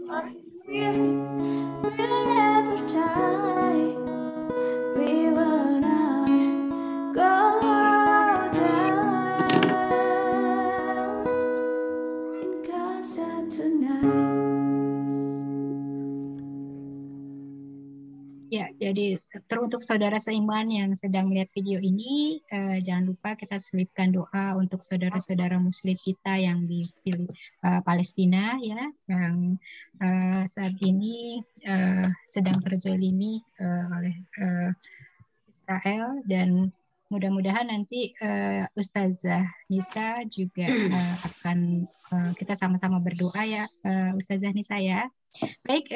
Our dream will never die. We will not go down in Gaza tonight. Ya, jadi teruntuk saudara seiman yang sedang melihat video ini, jangan lupa kita selipkan doa untuk saudara-saudara Muslim kita yang di Palestina, ya, yang saat ini sedang terzolimi oleh Israel, dan mudah-mudahan nanti Ustazah Nisa juga akan kita sama-sama berdoa ya, Ustazah Nisa ya. Baik.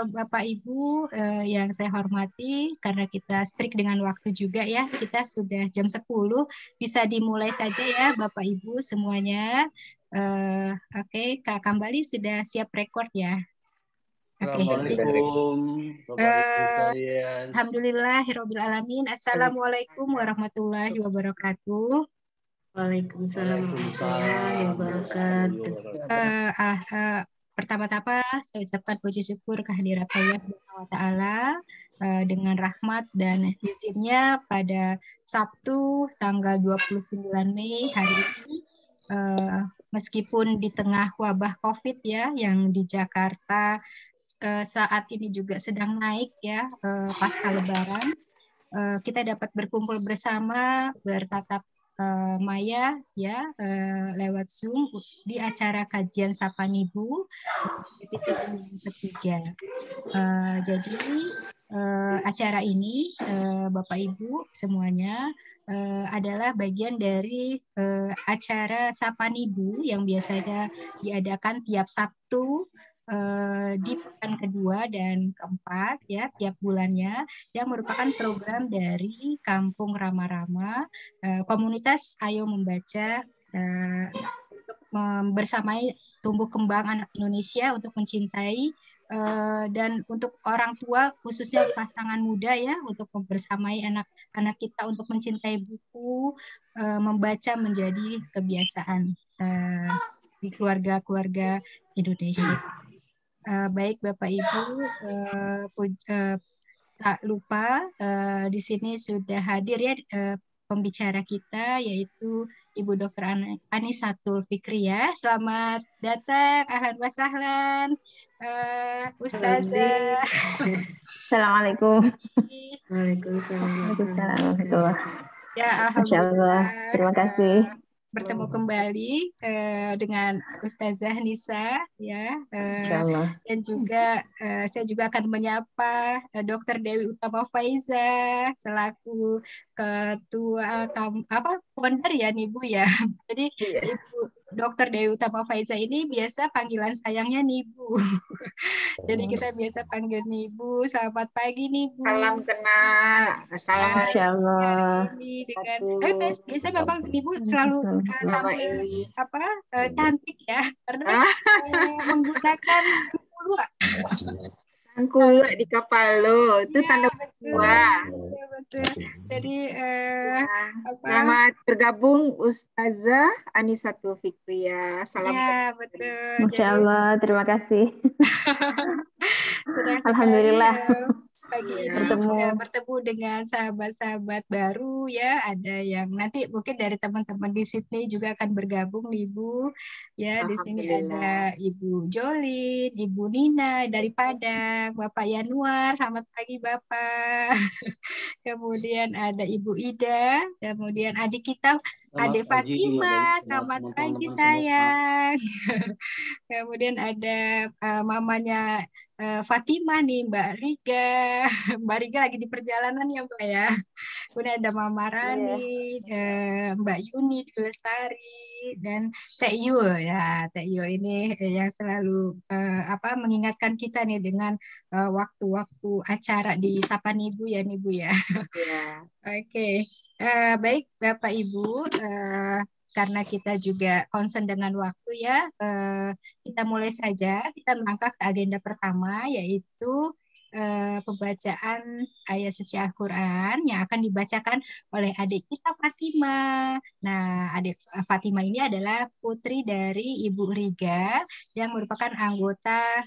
Bapak Ibu yang saya hormati, karena kita strict dengan waktu juga ya, kita sudah jam 10, bisa dimulai saja ya Bapak Ibu semuanya. Oke, Kak Kambali sudah siap record ya? Oke. Assalamualaikum Bapak Ibu sekalian. Alhamdulillahirabbil alamin. Assalamualaikum warahmatullahi wabarakatuh. Waalaikumsalam warahmatullahi wabarakatuh. Pertama-tama saya ucapkan puji syukur kehadirat Allah Subhanahu wa taala dengan rahmat dan izinnya pada Sabtu tanggal 29 Mei hari ini, meskipun di tengah wabah Covid ya yang di Jakarta saat ini juga sedang naik ya, pasca Lebaran, kita dapat berkumpul bersama, bertatap maya ya, lewat Zoom di acara kajian Sapa Nibu episode yang ketiga. Jadi acara ini Bapak Ibu semuanya adalah bagian dari acara Sapa Nibu yang biasanya diadakan tiap Sabtu di pekan kedua dan keempat ya tiap bulannya, yang merupakan program dari Kampung Rama-Rama, komunitas Ayo Membaca, untuk bersamai tumbuh kembang anak Indonesia untuk mencintai, dan untuk orang tua khususnya pasangan muda ya, untuk membersamai anak-anak kita untuk mencintai buku, membaca menjadi kebiasaan di keluarga-keluarga Indonesia. Baik Bapak Ibu, tak lupa di sini sudah hadir ya pembicara kita, yaitu Ibu Dr. Anisatul Fikriah. Selamat datang, ahlan wa sahlan, Ustazah. Assalamualaikum. Waalaikumsalam. Ya, alhamdulillah. Terima kasih. Bertemu kembali dengan Ustazah Nisa ya, dan juga saya juga akan menyapa Dr. Dewi Utama Faiza selaku ketua founder ya Nibu ya. Jadi Ibu Dr. Dewi Utama Faiza ini biasa panggilan sayangnya Nibu. Jadi kita biasa panggil Nibu. Selamat pagi Nibu. Salam kenal. Assalamualaikum. Hari ini dengan biasa memang Nibu selalu tampil cantik ya, karena menggunakan tangkulu di kapal lo itu ya, tanda tua. Betul. Jadi selamat bergabung Ustazah Anisatul Fikriah. Salam ya, betul. Masya Allah, terima kasih. Alhamdulillah. Pagi ini bertemu dengan sahabat-sahabat baru ya, ada yang nanti mungkin dari teman-teman di Sydney juga akan bergabung nih Ibu ya. Di sini ada Ibu Jolin, Ibu Nina dari Padang, Bapak Yanuar, selamat pagi Bapak. Kemudian ada Ibu Ida, kemudian adik kita Ade Fatima, selamat pagi sayang. Kemudian ada mamanya Fatima nih, Mbak Riga. Mbak Riga lagi di perjalanan ya Mbak ya. Kemudian ada Mama Rani, Mbak Yuni Lestari, dan Teh Yul ya. Teh Yul ini yang selalu mengingatkan kita nih dengan waktu-waktu acara di Sapa Nibu ya Nibu ya. Oke. Baik Bapak Ibu, karena kita juga concern dengan waktu ya, kita mulai saja. Kita melangkah ke agenda pertama, yaitu pembacaan ayat suci Al-Quran yang akan dibacakan oleh adik kita Fatima. Nah, adik Fatima ini adalah putri dari Ibu Riga yang merupakan anggota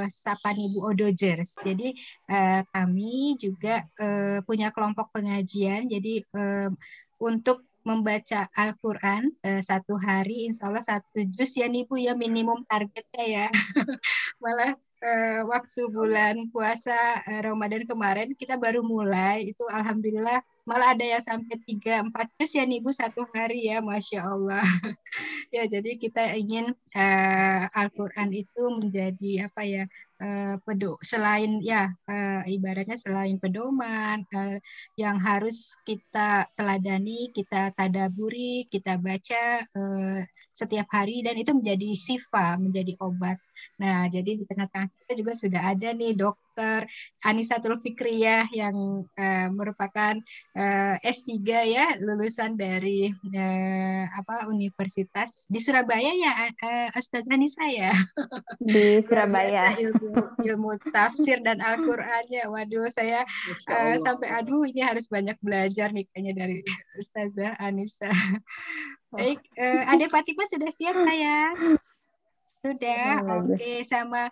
Sapanibu Odogers. Jadi kami juga punya kelompok pengajian. Jadi untuk membaca Al-Quran satu hari, insya Allah 1 juz ya nih Bu ya, minimum targetnya ya. Malah waktu bulan puasa Ramadan kemarin kita baru mulai, itu alhamdulillah malah ada yang sampai 3-4 juz ya nih Bu satu hari ya, Masya Allah. Ya, jadi kita ingin Al-Quran itu menjadi apa ya, selain ya ibaratnya selain pedoman yang harus kita teladani, kita tadaburi, kita baca setiap hari, dan itu menjadi sifa, menjadi obat. Nah, jadi di tengah-tengah kita juga sudah ada nih Dokter Anisatul Fikriyah yang merupakan S3 ya, lulusan dari universitas di Surabaya ya, Ustaz Anissa ya. Di Luar Surabaya. biasa ilmu tafsir dan Al-Qur'annya. Waduh, saya sampai aduh ini harus banyak belajar nih kayaknya dari Ustazah Anissa. Baik, Ade Fatimah sudah siap sayang? Sudah, Bagus. oke. Sama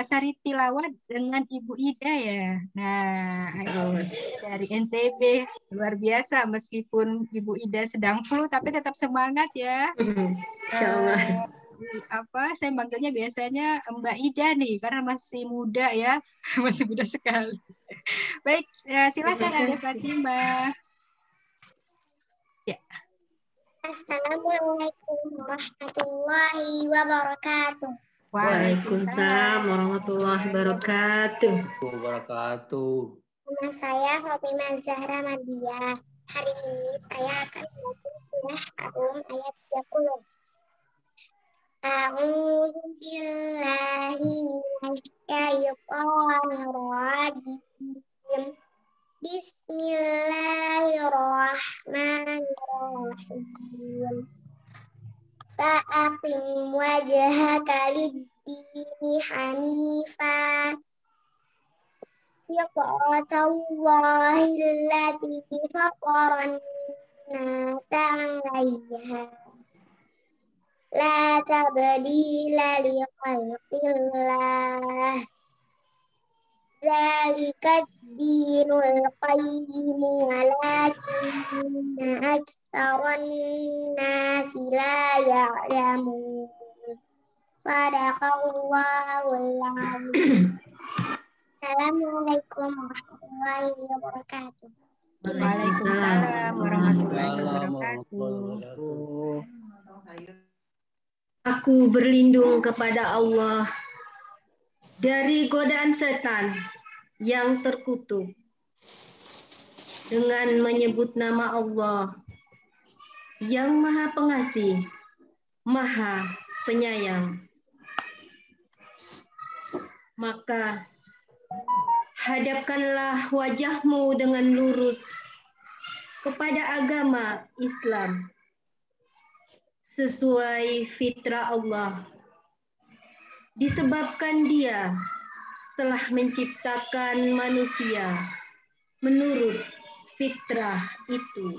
Sari Tilawah dengan Ibu Ida ya. Nah, dari NTB luar biasa, meskipun Ibu Ida sedang flu tapi tetap semangat ya. Insyaallah. Saya manggilnya biasanya Mbak Ida nih karena masih muda ya, masih muda sekali. Baik, silakan Ade Fatimah. Ya. Assalamualaikum warahmatullahi wabarakatuh. Waalaikumsalam warahmatullahi wabarakatuh. Nama saya Fatimah Zahra Madia. Hari ini saya akan membaca surah Ar-Rum ayat 30. A'udzu billahi minasyaitonir rajim. Bismillahirrahmanirrahim. Fa'aqim wajhaka lid-dini hanifan. Fitratallahi allati fataran nasa 'alaiha. La tabdila li khalqillah. Dzalika ad-dinul qayyim walakinna aktsaran nasi la ya'lamun. Shadaqallahul azim. Assalamualaikum warahmatullahi wabarakatuh. Waalaikumsalam warahmatullahi wabarakatuh. Aku berlindung kepada Allah dari godaan setan yang terkutuk dengan menyebut nama Allah yang Maha Pengasih, Maha Penyayang. Maka hadapkanlah wajahmu dengan lurus kepada agama Islam sesuai fitrah Allah, disebabkan Dia telah menciptakan manusia menurut fitrah itu.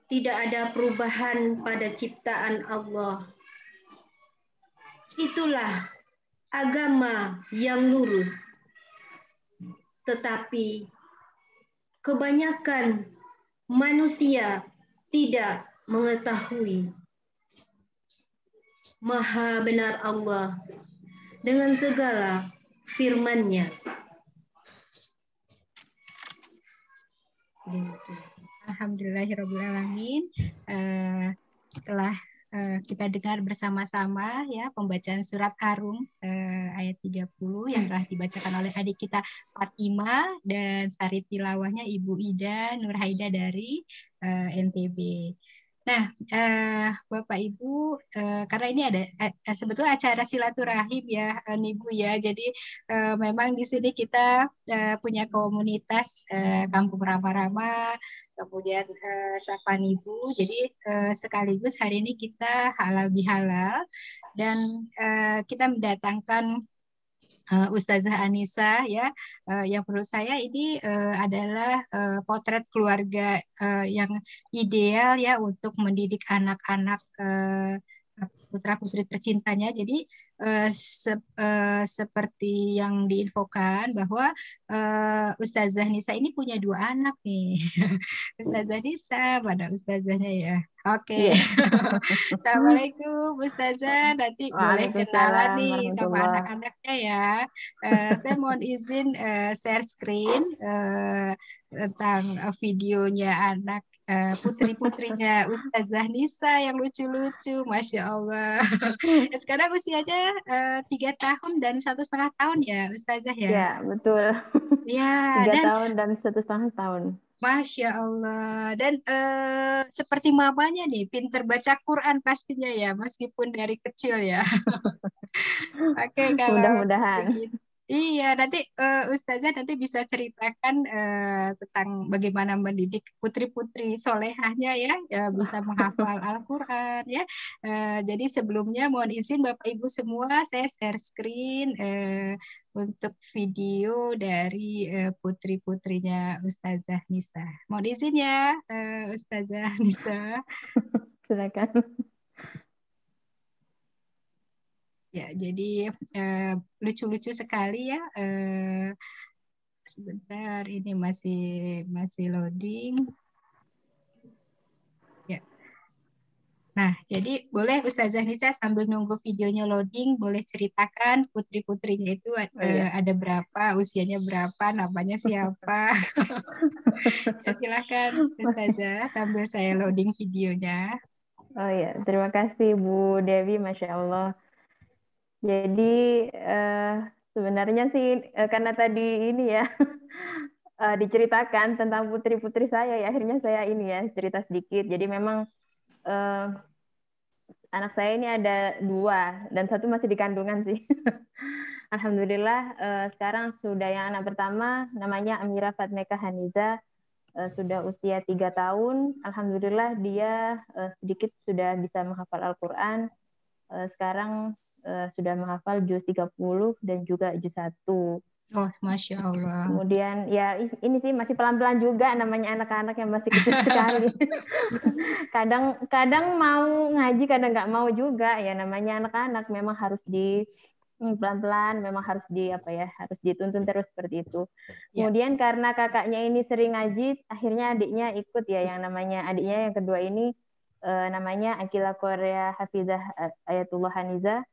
Tidak ada perubahan pada ciptaan Allah. Itulah agama yang lurus. Tetapi kebanyakan manusia tidak mengetahui. Maha benar Allah dengan segala firman-Nya. Alhamdulillahirrahmanirrahim. Telah kita dengar bersama-sama ya pembacaan surat Ar-Rum ayat 30 yang telah dibacakan oleh adik kita Fatima, dan sari tilawahnya Ibu Ida Nurhaida dari NTB. Nah, Bapak Ibu, karena ini ada sebetulnya acara silaturahim ya, nih Bu ya. Jadi memang di sini kita punya komunitas Kampung Rama-Rama, kemudian Sapanibu. Jadi sekaligus hari ini kita halal bihalal, dan kita mendatangkan Ustazah Anissa ya, yang menurut saya ini adalah potret keluarga yang ideal ya untuk mendidik anak-anak putra-putri tercintanya. Jadi seperti yang diinfokan bahwa Ustazah Nisa ini punya 2 anak nih. Ustazah Nisa, mana Ustazahnya ya? Oke. Iya. Assalamualaikum Ustazah, nanti boleh kenalan Waalaikumsalam nih sama warahmatullah. anak-anaknya ya. Saya mohon izin share screen tentang videonya anak putri-putrinya Ustazah Nisa yang lucu-lucu, Masya Allah. Sekarang usianya 3 tahun dan 1,5 tahun ya Ustazah ya. Ya, betul. Ya, 3 dan tahun dan 1,5 tahun. Masya Allah. Dan seperti mamanya nih, pinter baca Quran pastinya ya, meskipun dari kecil ya. Oke, kalau Mudah-mudahan. begitu. Iya, nanti Ustazah nanti bisa ceritakan tentang bagaimana mendidik putri-putri solehahnya ya, bisa menghafal Al-Quran ya. Jadi sebelumnya mohon izin Bapak Ibu semua, saya share screen untuk video dari putri-putrinya Ustazah Nisa. Mohon izin ya, Ustazah Nisa. Silakan. Ya, jadi lucu-lucu sekali ya. Sebentar, ini masih loading. Ya. Nah, jadi boleh Ustazah Nisa sambil nunggu videonya loading, boleh ceritakan putri-putrinya itu ada berapa, usianya berapa, namanya siapa. Ya, silakan Ustazah sambil saya loading videonya. Oh ya, terima kasih Bu Dewi, Masya Allah. Jadi sebenarnya sih karena tadi ini ya diceritakan tentang putri-putri saya ya, akhirnya saya ini ya cerita sedikit. Jadi memang anak saya ini ada 2 dan 1 masih di kandungan sih. Alhamdulillah sekarang sudah yang anak pertama namanya Amira Fatmeka Haniza, sudah usia 3 tahun. Alhamdulillah dia sedikit sudah bisa menghafal Al-Quran. Sekarang sudah menghafal juz 30 dan juga juz 1. Oh, Masya Allah. Kemudian ya ini sih masih pelan-pelan juga, namanya anak-anak yang masih kecil sekali. Kadang mau ngaji, kadang nggak mau juga ya, namanya anak-anak memang harus pelan-pelan, memang harus harus dituntun terus seperti itu. Kemudian karena kakaknya ini sering ngaji, akhirnya adiknya ikut ya, yang namanya adiknya yang kedua ini namanya Akila Korea Hafizah Ayatullah Haniza.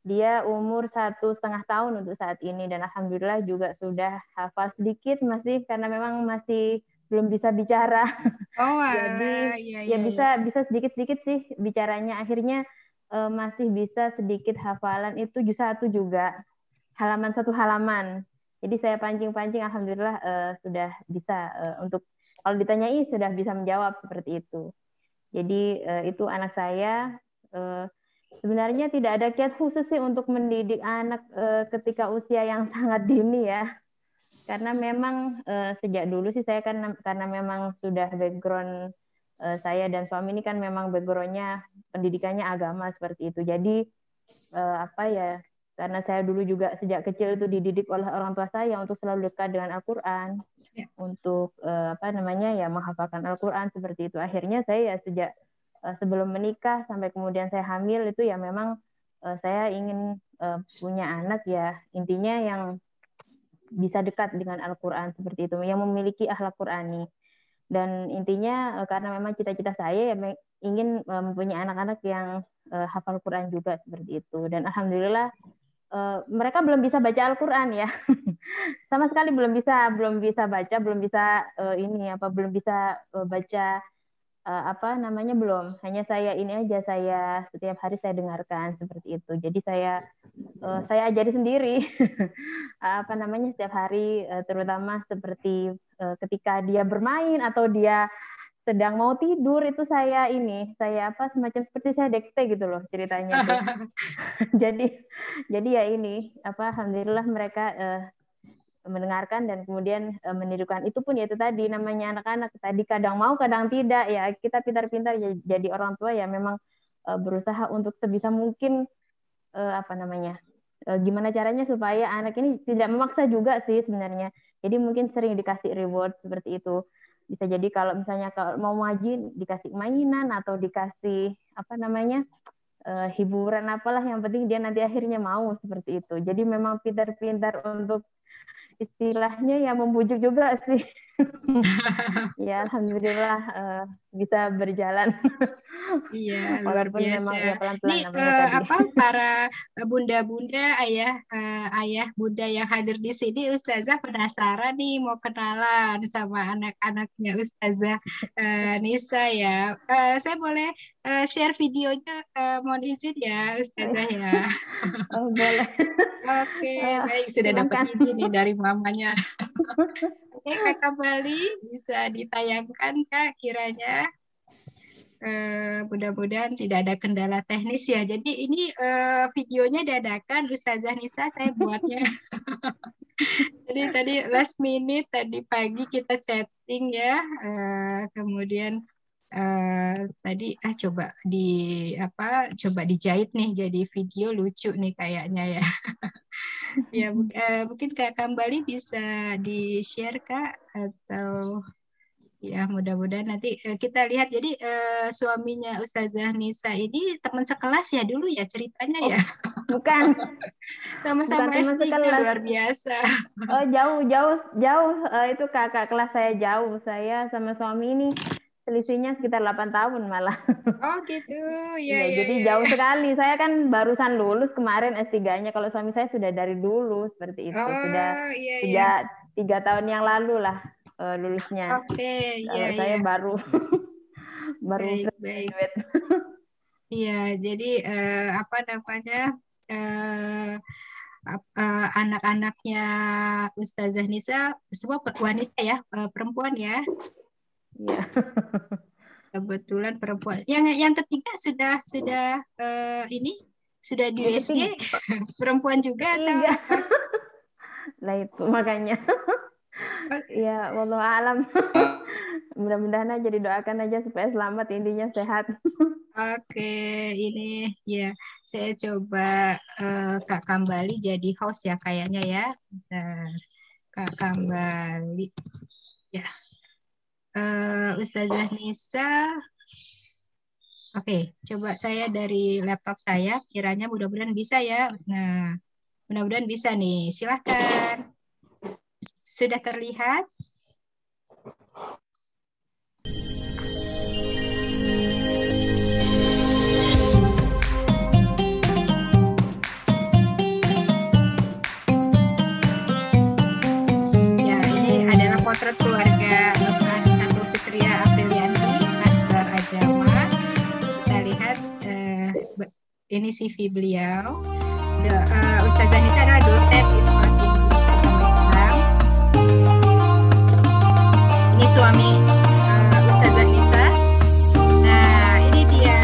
Dia umur 1,5 tahun untuk saat ini dan alhamdulillah juga sudah hafal sedikit masih, karena memang masih belum bisa bicara. Oh, jadi ya bisa sedikit-sedikit sih bicaranya. Akhirnya masih bisa sedikit hafalan itu juz 1 juga, halaman 1 halaman. Jadi saya pancing-pancing, alhamdulillah sudah bisa untuk kalau ditanyai sudah bisa menjawab seperti itu. Jadi itu anak saya. Sebenarnya tidak ada kiat khusus sih untuk mendidik anak ketika usia yang sangat dini ya. Karena memang sejak dulu sih saya kan, karena memang sudah background saya dan suami ini kan memang background-nya pendidikannya agama seperti itu. Jadi karena saya dulu juga sejak kecil itu dididik oleh orang tua saya untuk selalu dekat dengan Al-Quran, untuk menghafalkan Al-Quran seperti itu. Akhirnya saya ya sejak sebelum menikah sampai kemudian saya hamil itu ya memang saya ingin punya anak ya intinya yang bisa dekat dengan Al-Quran seperti itu, yang memiliki akhlak Qurani. Dan intinya karena memang cita-cita saya ya ingin mempunyai anak-anak yang hafal Quran juga seperti itu. Dan alhamdulillah mereka belum bisa baca Al-Quran ya. Sama sekali belum bisa baca, belum bisa belum bisa baca belum. Hanya saya ini aja, saya setiap hari saya dengarkan seperti itu. Jadi saya ajari sendiri setiap hari, terutama seperti ketika dia bermain atau dia sedang mau tidur itu saya semacam seperti saya dikte gitu loh ceritanya tuh. jadi ya ini alhamdulillah mereka mendengarkan dan kemudian menirukan. Itu pun ya itu tadi namanya anak-anak tadi, kadang mau kadang tidak ya. Kita pintar-pintar jadi orang tua ya memang berusaha untuk sebisa mungkin gimana caranya supaya anak ini tidak memaksa juga sih sebenarnya. Jadi mungkin sering dikasih reward seperti itu. Bisa jadi kalau misalnya kalau mau ngaji dikasih mainan atau dikasih apa namanya hiburan apalah, yang penting dia nanti akhirnya mau seperti itu. Jadi memang pintar-pintar untuk istilahnya ya membujuk juga sih. Ya alhamdulillah bisa berjalan. Iya, luar Walaupun biasa. memang ya pelan-pelan Nih namanya tadi. apa para bunda-bunda, ayah bunda yang hadir di sini, Ustazah penasaran nih mau kenalan sama anak-anaknya Ustazah Nisa ya. Saya boleh share videonya, mohon izin ya Ustazah ya. Oh, boleh. Oke, baik, sudah dapat Silakan. izin nih dari mamanya. Oke, Kakak Bali bisa ditayangkan Kak kiranya. Mudah-mudahan tidak ada kendala teknis ya. Jadi ini videonya dadakan Ustazah Nisa saya buatnya. Jadi tadi last minute tadi pagi kita chatting ya. Kemudian tadi coba dijahit nih jadi video lucu nih kayaknya ya. Ya mungkin Kak Kambali bisa di-share Kak, atau ya mudah-mudahan nanti kita lihat. Jadi suaminya Ustazah Nisa ini teman sekelas ya dulu ya ceritanya ya. Bukan. Sama-sama Bukan teman S3 sekelas. luar biasa. Oh, jauh. Itu kakak kelas saya jauh. Saya sama suami ini selisihnya sekitar 8 tahun malah. Oh gitu. Ya, jadi jauh sekali. Saya kan barusan lulus kemarin S3-nya. Kalau suami saya sudah dari dulu seperti itu. Sudah sejak 3 tahun yang lalu lah lulusnya. Oke, kalau saya baru baik. Iya, jadi apa namanya anak-anaknya Ustazah Nisa semua wanita ya, perempuan ya. Iya. Kebetulan perempuan. Yang ketiga sudah ini sudah di USG perempuan juga atau? Lah itu makanya. Ya, wallahu alam. Mudah-mudahan aja didoakan aja supaya selamat, intinya sehat. Oke, ini ya saya coba Kak Kambali jadi host ya kayaknya ya. Kak Kambali. Ya. Ustazah Nisa. Oke, coba saya dari laptop saya, kiranya mudah-mudahan bisa ya. Nah, mudah-mudahan bisa nih. Silahkan. Sudah terlihat? Ya, ini adalah potret keluarga Anissa Fitria Aprilianti, Master Agama. Kita lihat ini CV beliau. Ustazah Nisa adalah dosen di Sekolah Tinggi Agama Islam. Ini suami Ustazah Nisa. Nah, ini dia.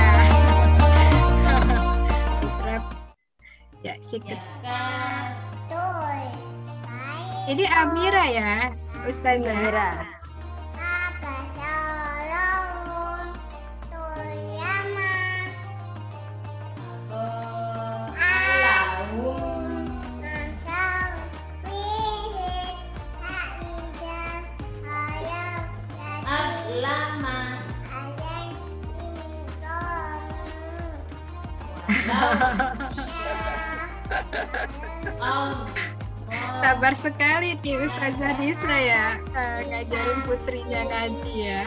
Ya, sikit. Ini Amira ya, Ustazah. Amira. Sabar sekali nih Ustazah Nisa ya, ngajarin putrinya ngaji ya.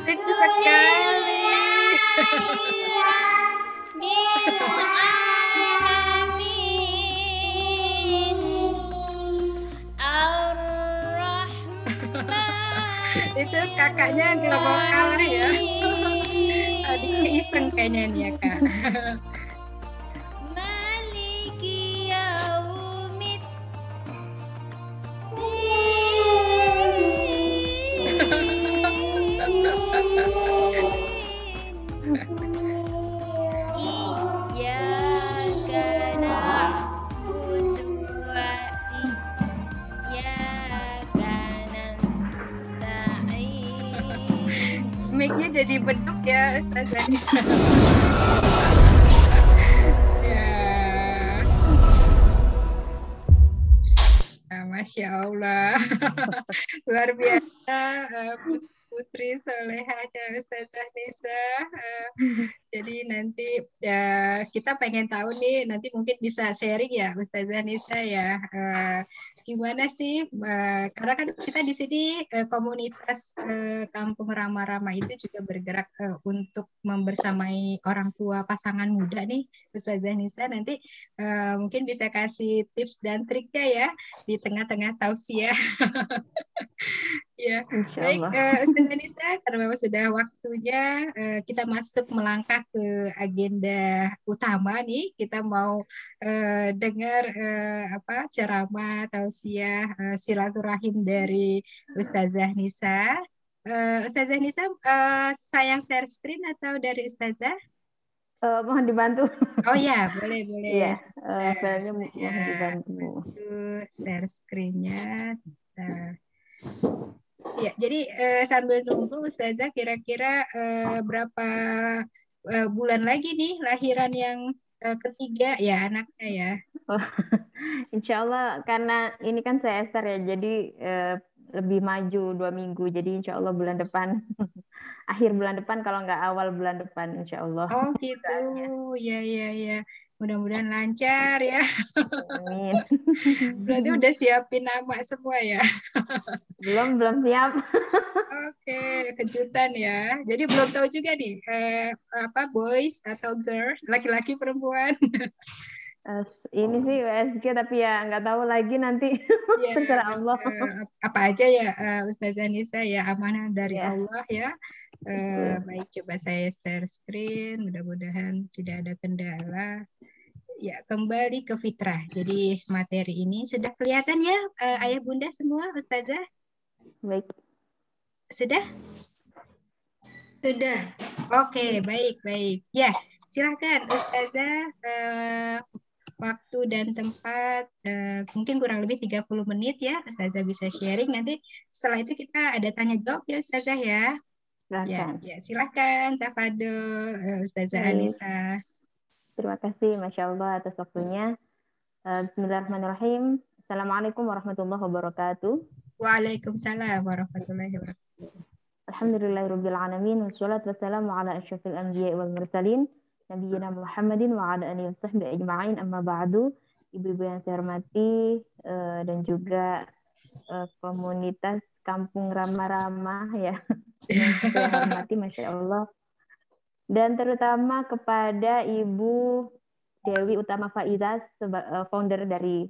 Lucu sekali. Itu kakaknya nggak vokal ya. Adiknya iseng kayaknya nih ya Kak. mic-nya jadi beduk ya Ustazah Nisa. Ya. Nah, Masya Allah. Luar biasa Putri Solehahnya Ustazah Nisa. Jadi nanti ya kita pengen tahu nih, nanti mungkin bisa sharing ya Ustazah Nisa ya. Gimana sih? Karena kan kita di sini komunitas Kampung Rama-Rama itu juga bergerak untuk membersamai orang tua pasangan muda nih Ustazah Nisa. Nanti mungkin bisa kasih tips dan triknya ya di tengah-tengah tausiah. Ya, baik Ustazah Nisa, karena memang sudah waktunya kita masuk melangkah ke agenda utama nih. Kita mau dengar ceramah tausiah silaturahim dari Ustazah Nisa. Ustazah Nisa, sayang share screen atau dari Ustazah? Mohon dibantu. Oh ya, boleh. Iya, filenya mohon dibantu. Share screen-nya. Ya, jadi sambil nunggu Ustazah, kira-kira berapa bulan lagi nih lahiran yang ketiga ya anaknya ya? Insya Allah karena ini kan CSR ya, jadi lebih maju 2 minggu. Jadi insya Allah bulan depan, akhir bulan depan kalau nggak awal bulan depan insya Allah. Oh gitu, ya. Mudah-mudahan lancar ya. Amin. Berarti udah siapin nama semua ya? Belum siap. Oke, kejutan ya. Jadi belum tahu juga nih boys atau girl, laki-laki perempuan. Ini sih USG tapi ya nggak tahu lagi nanti. Ya, terserah Allah. Apa aja ya Ustazah Nisa ya, amanah dari Allah ya. Baik, coba saya share screen, mudah-mudahan tidak ada kendala. Ya, kembali ke fitrah. Jadi materi ini sudah kelihatan ya ayah bunda semua Ustazah? Baik. Sudah? Sudah. Oke, baik. Ya, silakan Ustazah, waktu dan tempat mungkin kurang lebih 30 menit ya. Ustazah bisa sharing, nanti setelah itu kita ada tanya jawab ya Ustazah ya. Silakan. Ya, silakan tafadhol Ustazah Anissa. Terima kasih Masya Allah atas waktunya. Bismillahirrahmanirrahim. Assalamualaikum warahmatullahi wabarakatuh. Waalaikumsalam warahmatullahi wabarakatuh. Alhamdulillahirabbil alamin wassalatu wassalamu ala asyrafil anbiya'i wal mursalin nabiyina Muhammadin wa ala alihi washabbihi ajma'in, amma ba'du. Ibu-ibu yang saya hormati dan juga komunitas Kampung Rama-Rama ya yang saya hormati, Masya Allah, dan terutama kepada Ibu Dewi Utama Faizah, founder dari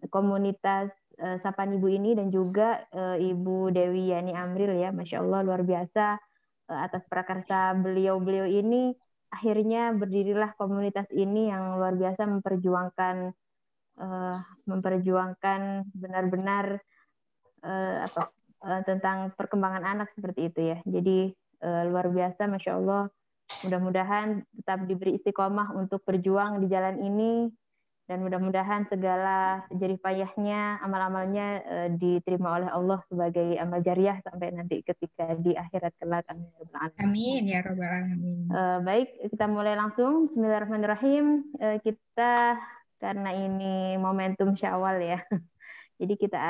komunitas Sapaan Ibu ini, dan juga Ibu Dewi Yani Amril ya, Masya Allah luar biasa atas prakarsa beliau ini akhirnya berdirilah komunitas ini yang luar biasa memperjuangkan benar-benar tentang perkembangan anak seperti itu ya. Jadi luar biasa Masya Allah. Mudah-mudahan tetap diberi istiqomah untuk berjuang di jalan ini, dan mudah-mudahan segala jerih payahnya, amal-amalnya diterima oleh Allah sebagai amal jariah sampai nanti ketika di akhirat kelak. Amin ya rabbal alamin. Baik, kita mulai langsung. Bismillahirrahmanirrahim. Kita karena ini momentum Syawal ya. Jadi kita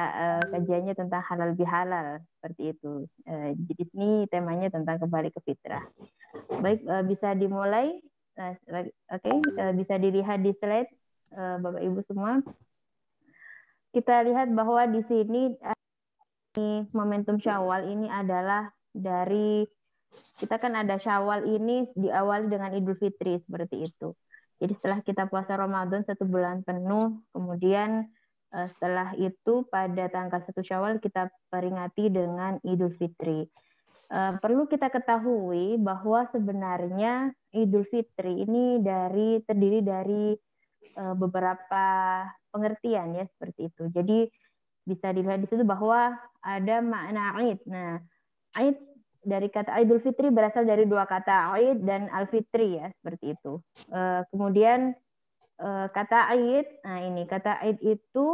kajiannya tentang halal bihalal seperti itu. Di sini temanya tentang kembali ke fitrah. Baik, bisa dimulai. Oke, bisa dilihat di slide Bapak Ibu semua. Kita lihat bahwa di sini momentum Syawal ini adalah dari, kita kan ada Syawal ini diawali dengan Idul Fitri seperti itu. Jadi setelah kita puasa Ramadan 1 bulan penuh, kemudian setelah itu pada tanggal 1 Syawal kita peringati dengan Idul Fitri. Perlu kita ketahui bahwa sebenarnya Idul Fitri ini terdiri dari beberapa pengertian ya seperti itu. Jadi bisa dilihat di situ bahwa ada makna Aid. Nah, Aid dari kata Idul Fitri berasal dari 2 kata, Aid dan Al-Fitri ya seperti itu. Kemudian kata Aid, nah ini kata Aid itu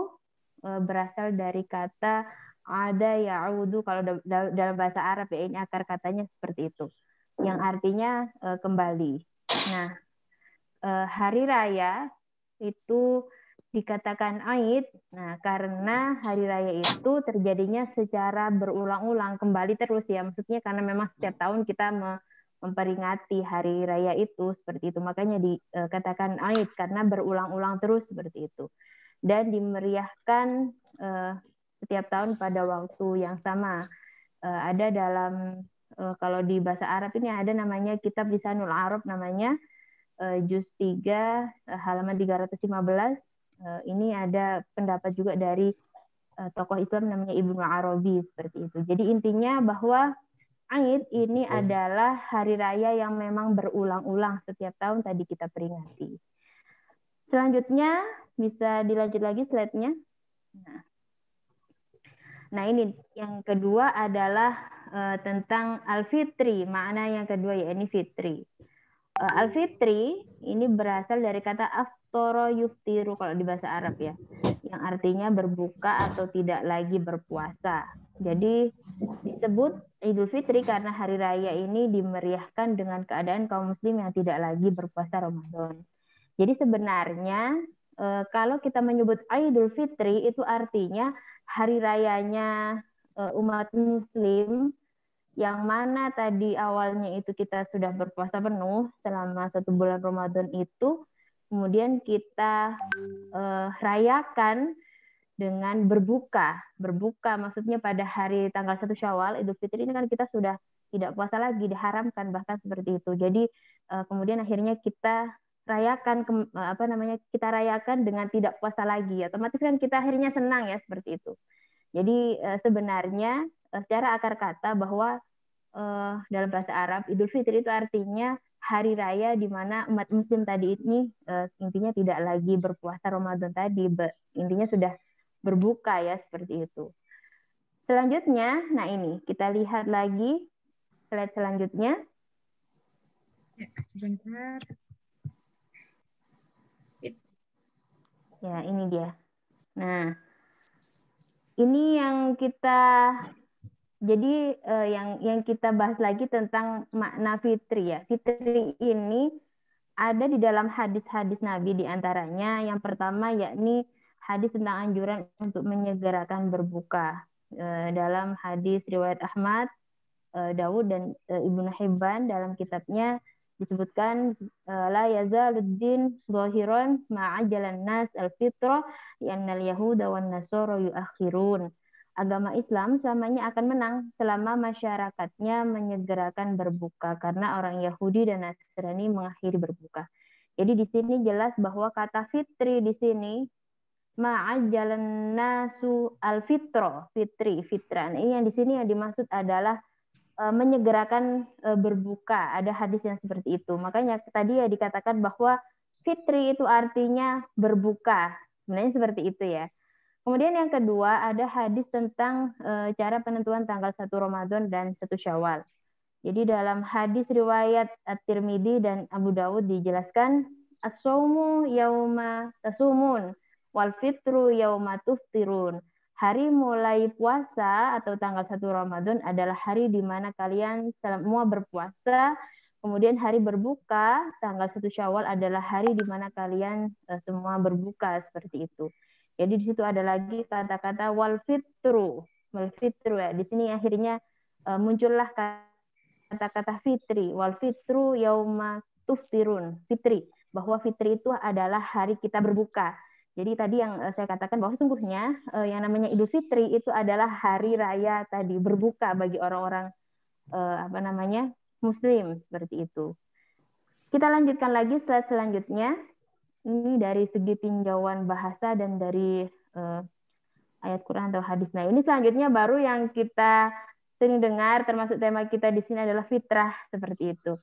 berasal dari kata ada, ya'udu, kalau dalam bahasa Arab ya, ini akar katanya seperti itu, yang artinya kembali. Nah, hari raya itu dikatakan Aid, nah karena hari raya itu terjadinya secara berulang-ulang, kembali terus ya, maksudnya karena memang setiap tahun kita memperingati hari raya itu seperti itu, makanya dikatakan Aid karena berulang-ulang terus seperti itu, dan dimeriahkan setiap tahun pada waktu yang sama. Ada dalam kalau di bahasa Arab ini ada namanya kitab Lisanul Arab, namanya juz 3 halaman 315. Ini ada pendapat juga dari tokoh Islam namanya Ibnu Arabi seperti itu. Jadi intinya bahwa Aid ini adalah hari raya yang memang berulang-ulang setiap tahun tadi kita peringati. Selanjutnya bisa dilanjut lagi slide-nya. Nah ini yang kedua adalah tentang Al-Fitri. Makna yang kedua ya ini fitri. Al-Fitri ini berasal dari kata aftara yuftiru kalau di bahasa Arab ya, yang artinya berbuka atau tidak lagi berpuasa. Jadi disebut Idul Fitri karena hari raya ini dimeriahkan dengan keadaan kaum muslim yang tidak lagi berpuasa Ramadan. Jadi sebenarnya kalau kita menyebut Idul Fitri itu artinya hari rayanya umat muslim, yang mana tadi awalnya itu kita sudah berpuasa penuh selama 1 bulan Ramadan itu, kemudian kita rayakan dengan berbuka. Berbuka maksudnya pada hari tanggal 1 Syawal, Idul Fitri ini kan kita sudah tidak puasa lagi, diharamkan bahkan seperti itu. Jadi kemudian akhirnya kita rayakan kita rayakan dengan tidak puasa lagi. Otomatis kan kita akhirnya senang ya seperti itu. Jadi sebenarnya secara akar kata bahwa dalam bahasa Arab Idul Fitri itu artinya hari raya di mana umat muslim tadi ini intinya tidak lagi berpuasa Ramadan tadi, intinya sudah berbuka ya seperti itu. Selanjutnya, nah ini kita lihat lagi slide selanjutnya. Ya, sebentar. Ya, ini dia. Nah, ini yang kita yang kita bahas lagi tentang makna fitri ya. Fitri ini ada di dalam hadis-hadis Nabi, diantaranya yang pertama yakni hadis tentang anjuran untuk menyegerakan berbuka. Dalam hadis riwayat Ahmad, Daud dan Ibnu Hibban dalam kitabnya disebutkan la yazaluddin zahiran ma'ajalan nas al-fitrah yannal yahuda wan nasara yuakhirun. Agama Islam selamanya akan menang selama masyarakatnya menyegerakan berbuka karena orang Yahudi dan Nasrani mengakhiri berbuka. Jadi di sini jelas bahwa kata fitri di sini ma'ajalan nasu al-fitrah, fitrah. Ini yang di sini yang dimaksud adalah menyegerakan berbuka. Ada hadis yang seperti itu. Makanya tadi ya dikatakan bahwa fitri itu artinya berbuka. Sebenarnya seperti itu ya. Kemudian yang kedua ada hadis tentang cara penentuan tanggal 1 Ramadan dan 1 Syawal. Jadi dalam hadis riwayat At-Tirmidzi dan Abu Dawud dijelaskan as-saumu yauma tasumun wal fitru yauma tuftirun. Hari mulai puasa atau tanggal 1 Ramadan adalah hari di mana kalian semua berpuasa. Kemudian hari berbuka tanggal 1 Syawal adalah hari di mana kalian semua berbuka seperti itu. Jadi di situ ada lagi kata-kata wal fitru ya. Di sini akhirnya muncullah kata-kata fitri, wal fitru yauma tuftirun, fitri, bahwa fitri itu adalah hari kita berbuka. Jadi tadi yang saya katakan bahwa sesungguhnya yang namanya Idul Fitri itu adalah hari raya tadi berbuka bagi orang-orang Muslim seperti itu. Kita lanjutkan lagi slide selanjutnya. Ini dari segi tinjauan bahasa dan dari ayat Quran atau hadis. Nah, ini selanjutnya baru yang kita sering dengar, termasuk tema kita di sini adalah fitrah seperti itu.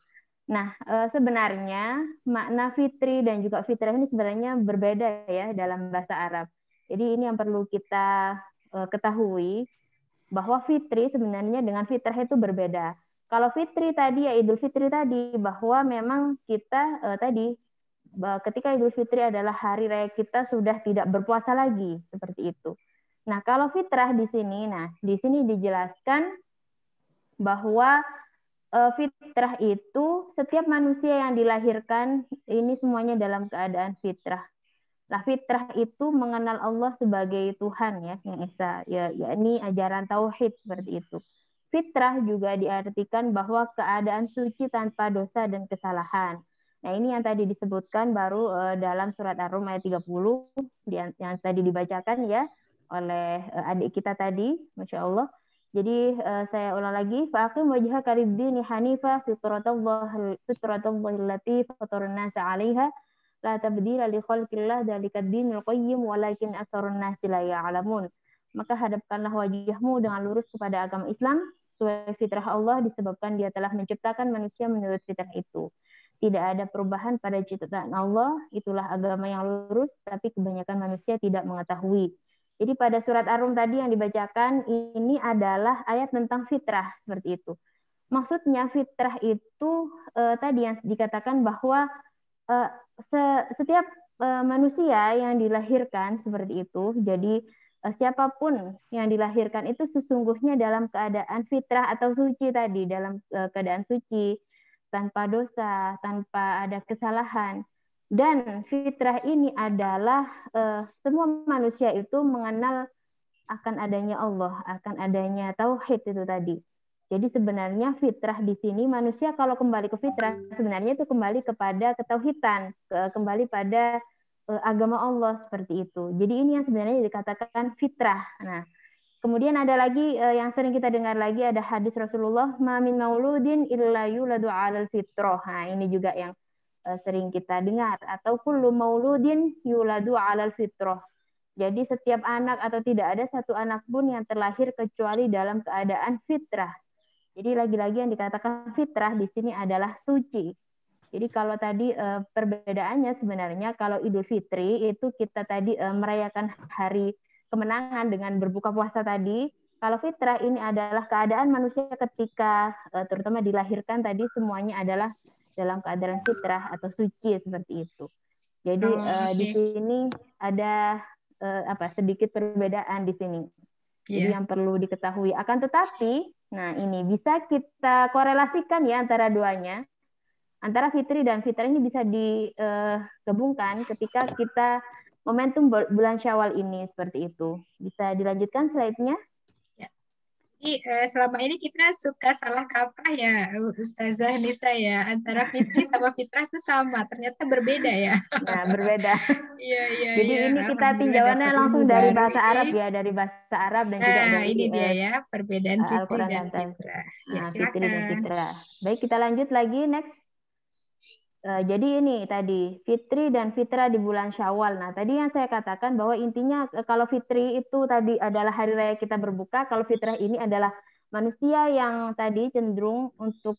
Nah, sebenarnya makna fitri dan juga fitrah ini sebenarnya berbeda ya dalam bahasa Arab. Jadi ini yang perlu kita ketahui bahwa fitri sebenarnya dengan fitrah itu berbeda. Kalau fitri tadi ya Idul Fitri tadi bahwa memang kita ketika Idul Fitri adalah hari raya kita sudah tidak berpuasa lagi seperti itu. Nah, kalau fitrah di sini dijelaskan bahwa fitrah itu setiap manusia yang dilahirkan ini semuanya dalam keadaan fitrah. Nah, fitrah itu mengenal Allah sebagai Tuhan ya, yang esa, yakni ajaran tauhid seperti itu. Fitrah juga diartikan bahwa keadaan suci tanpa dosa dan kesalahan. Nah, ini yang tadi disebutkan baru dalam surat Ar-Rum ayat 30 yang tadi dibacakan ya oleh adik kita tadi, Masya Allah. Jadi saya ulang lagi, faqim wajhaka lid-dini hanifa fitratallahi allati fatara an-nasa 'alaiha la tabdila li khalqillah dzalika ad-dinul qayyim walakin aktsarun nasi la ya'lamun. Maka hadapkanlah wajahmu dengan lurus kepada agama Islam sesuai fitrah Allah disebabkan Dia telah menciptakan manusia menurut fitrah itu. Tidak ada perubahan pada ciptaan Allah, itulah agama yang lurus, tapi kebanyakan manusia tidak mengetahui. Jadi pada surat Ar-Rum tadi yang dibacakan ini adalah ayat tentang fitrah seperti itu. Maksudnya fitrah itu tadi yang dikatakan bahwa setiap manusia yang dilahirkan seperti itu. Jadi siapapun yang dilahirkan itu sesungguhnya dalam keadaan fitrah atau suci tadi, dalam keadaan suci, tanpa dosa, tanpa ada kesalahan. Dan fitrah ini adalah semua manusia itu mengenal akan adanya Allah, akan adanya tauhid itu tadi. Jadi sebenarnya fitrah di sini manusia kalau kembali ke fitrah sebenarnya itu kembali kepada ketauhidan, kembali pada agama Allah seperti itu. Jadi ini yang sebenarnya dikatakan fitrah. Nah, kemudian ada lagi yang sering kita dengar lagi ada hadis Rasulullah, "Ma min mauludin illa yuladu 'alal fitrah." Nah, ini juga yang sering kita dengar, atau kullu mauludin yuladu 'alal fitrah. Jadi setiap anak atau tidak ada satu anak pun yang terlahir kecuali dalam keadaan fitrah. Jadi lagi-lagi yang dikatakan fitrah di sini adalah suci. Jadi kalau tadi perbedaannya sebenarnya kalau Idul Fitri itu kita tadi merayakan hari kemenangan dengan berbuka puasa tadi. Kalau fitrah ini adalah keadaan manusia ketika terutama dilahirkan tadi semuanya adalah dalam keadaan fitrah atau suci seperti itu. Jadi di sini ada sedikit perbedaan di sini. Jadi yang perlu diketahui. Akan tetapi, nah ini bisa kita korelasikan ya antara duanya. Antara fitri dan fitrah ini bisa digabungkan ketika kita momentum bulan Syawal ini seperti itu. Bisa dilanjutkan slide-nya? Jadi selama ini kita suka salah kaprah ya Ustazah Nisa ya, antara fitri sama fitrah itu sama, ternyata berbeda ya. Nah, berbeda. Iya. Jadi ini kita tinjauannya langsung dari bahasa Arab ya, dari bahasa Arab dan juga dari ini dia ya perbedaan fitri dan fitrah. Ya, fitri dan fitrah. Baik, kita lanjut lagi next. Jadi ini tadi fitri dan fitrah di bulan Syawal. Nah, tadi yang saya katakan bahwa intinya kalau fitri itu tadi adalah hari raya kita berbuka, kalau fitrah ini adalah manusia yang tadi cenderung untuk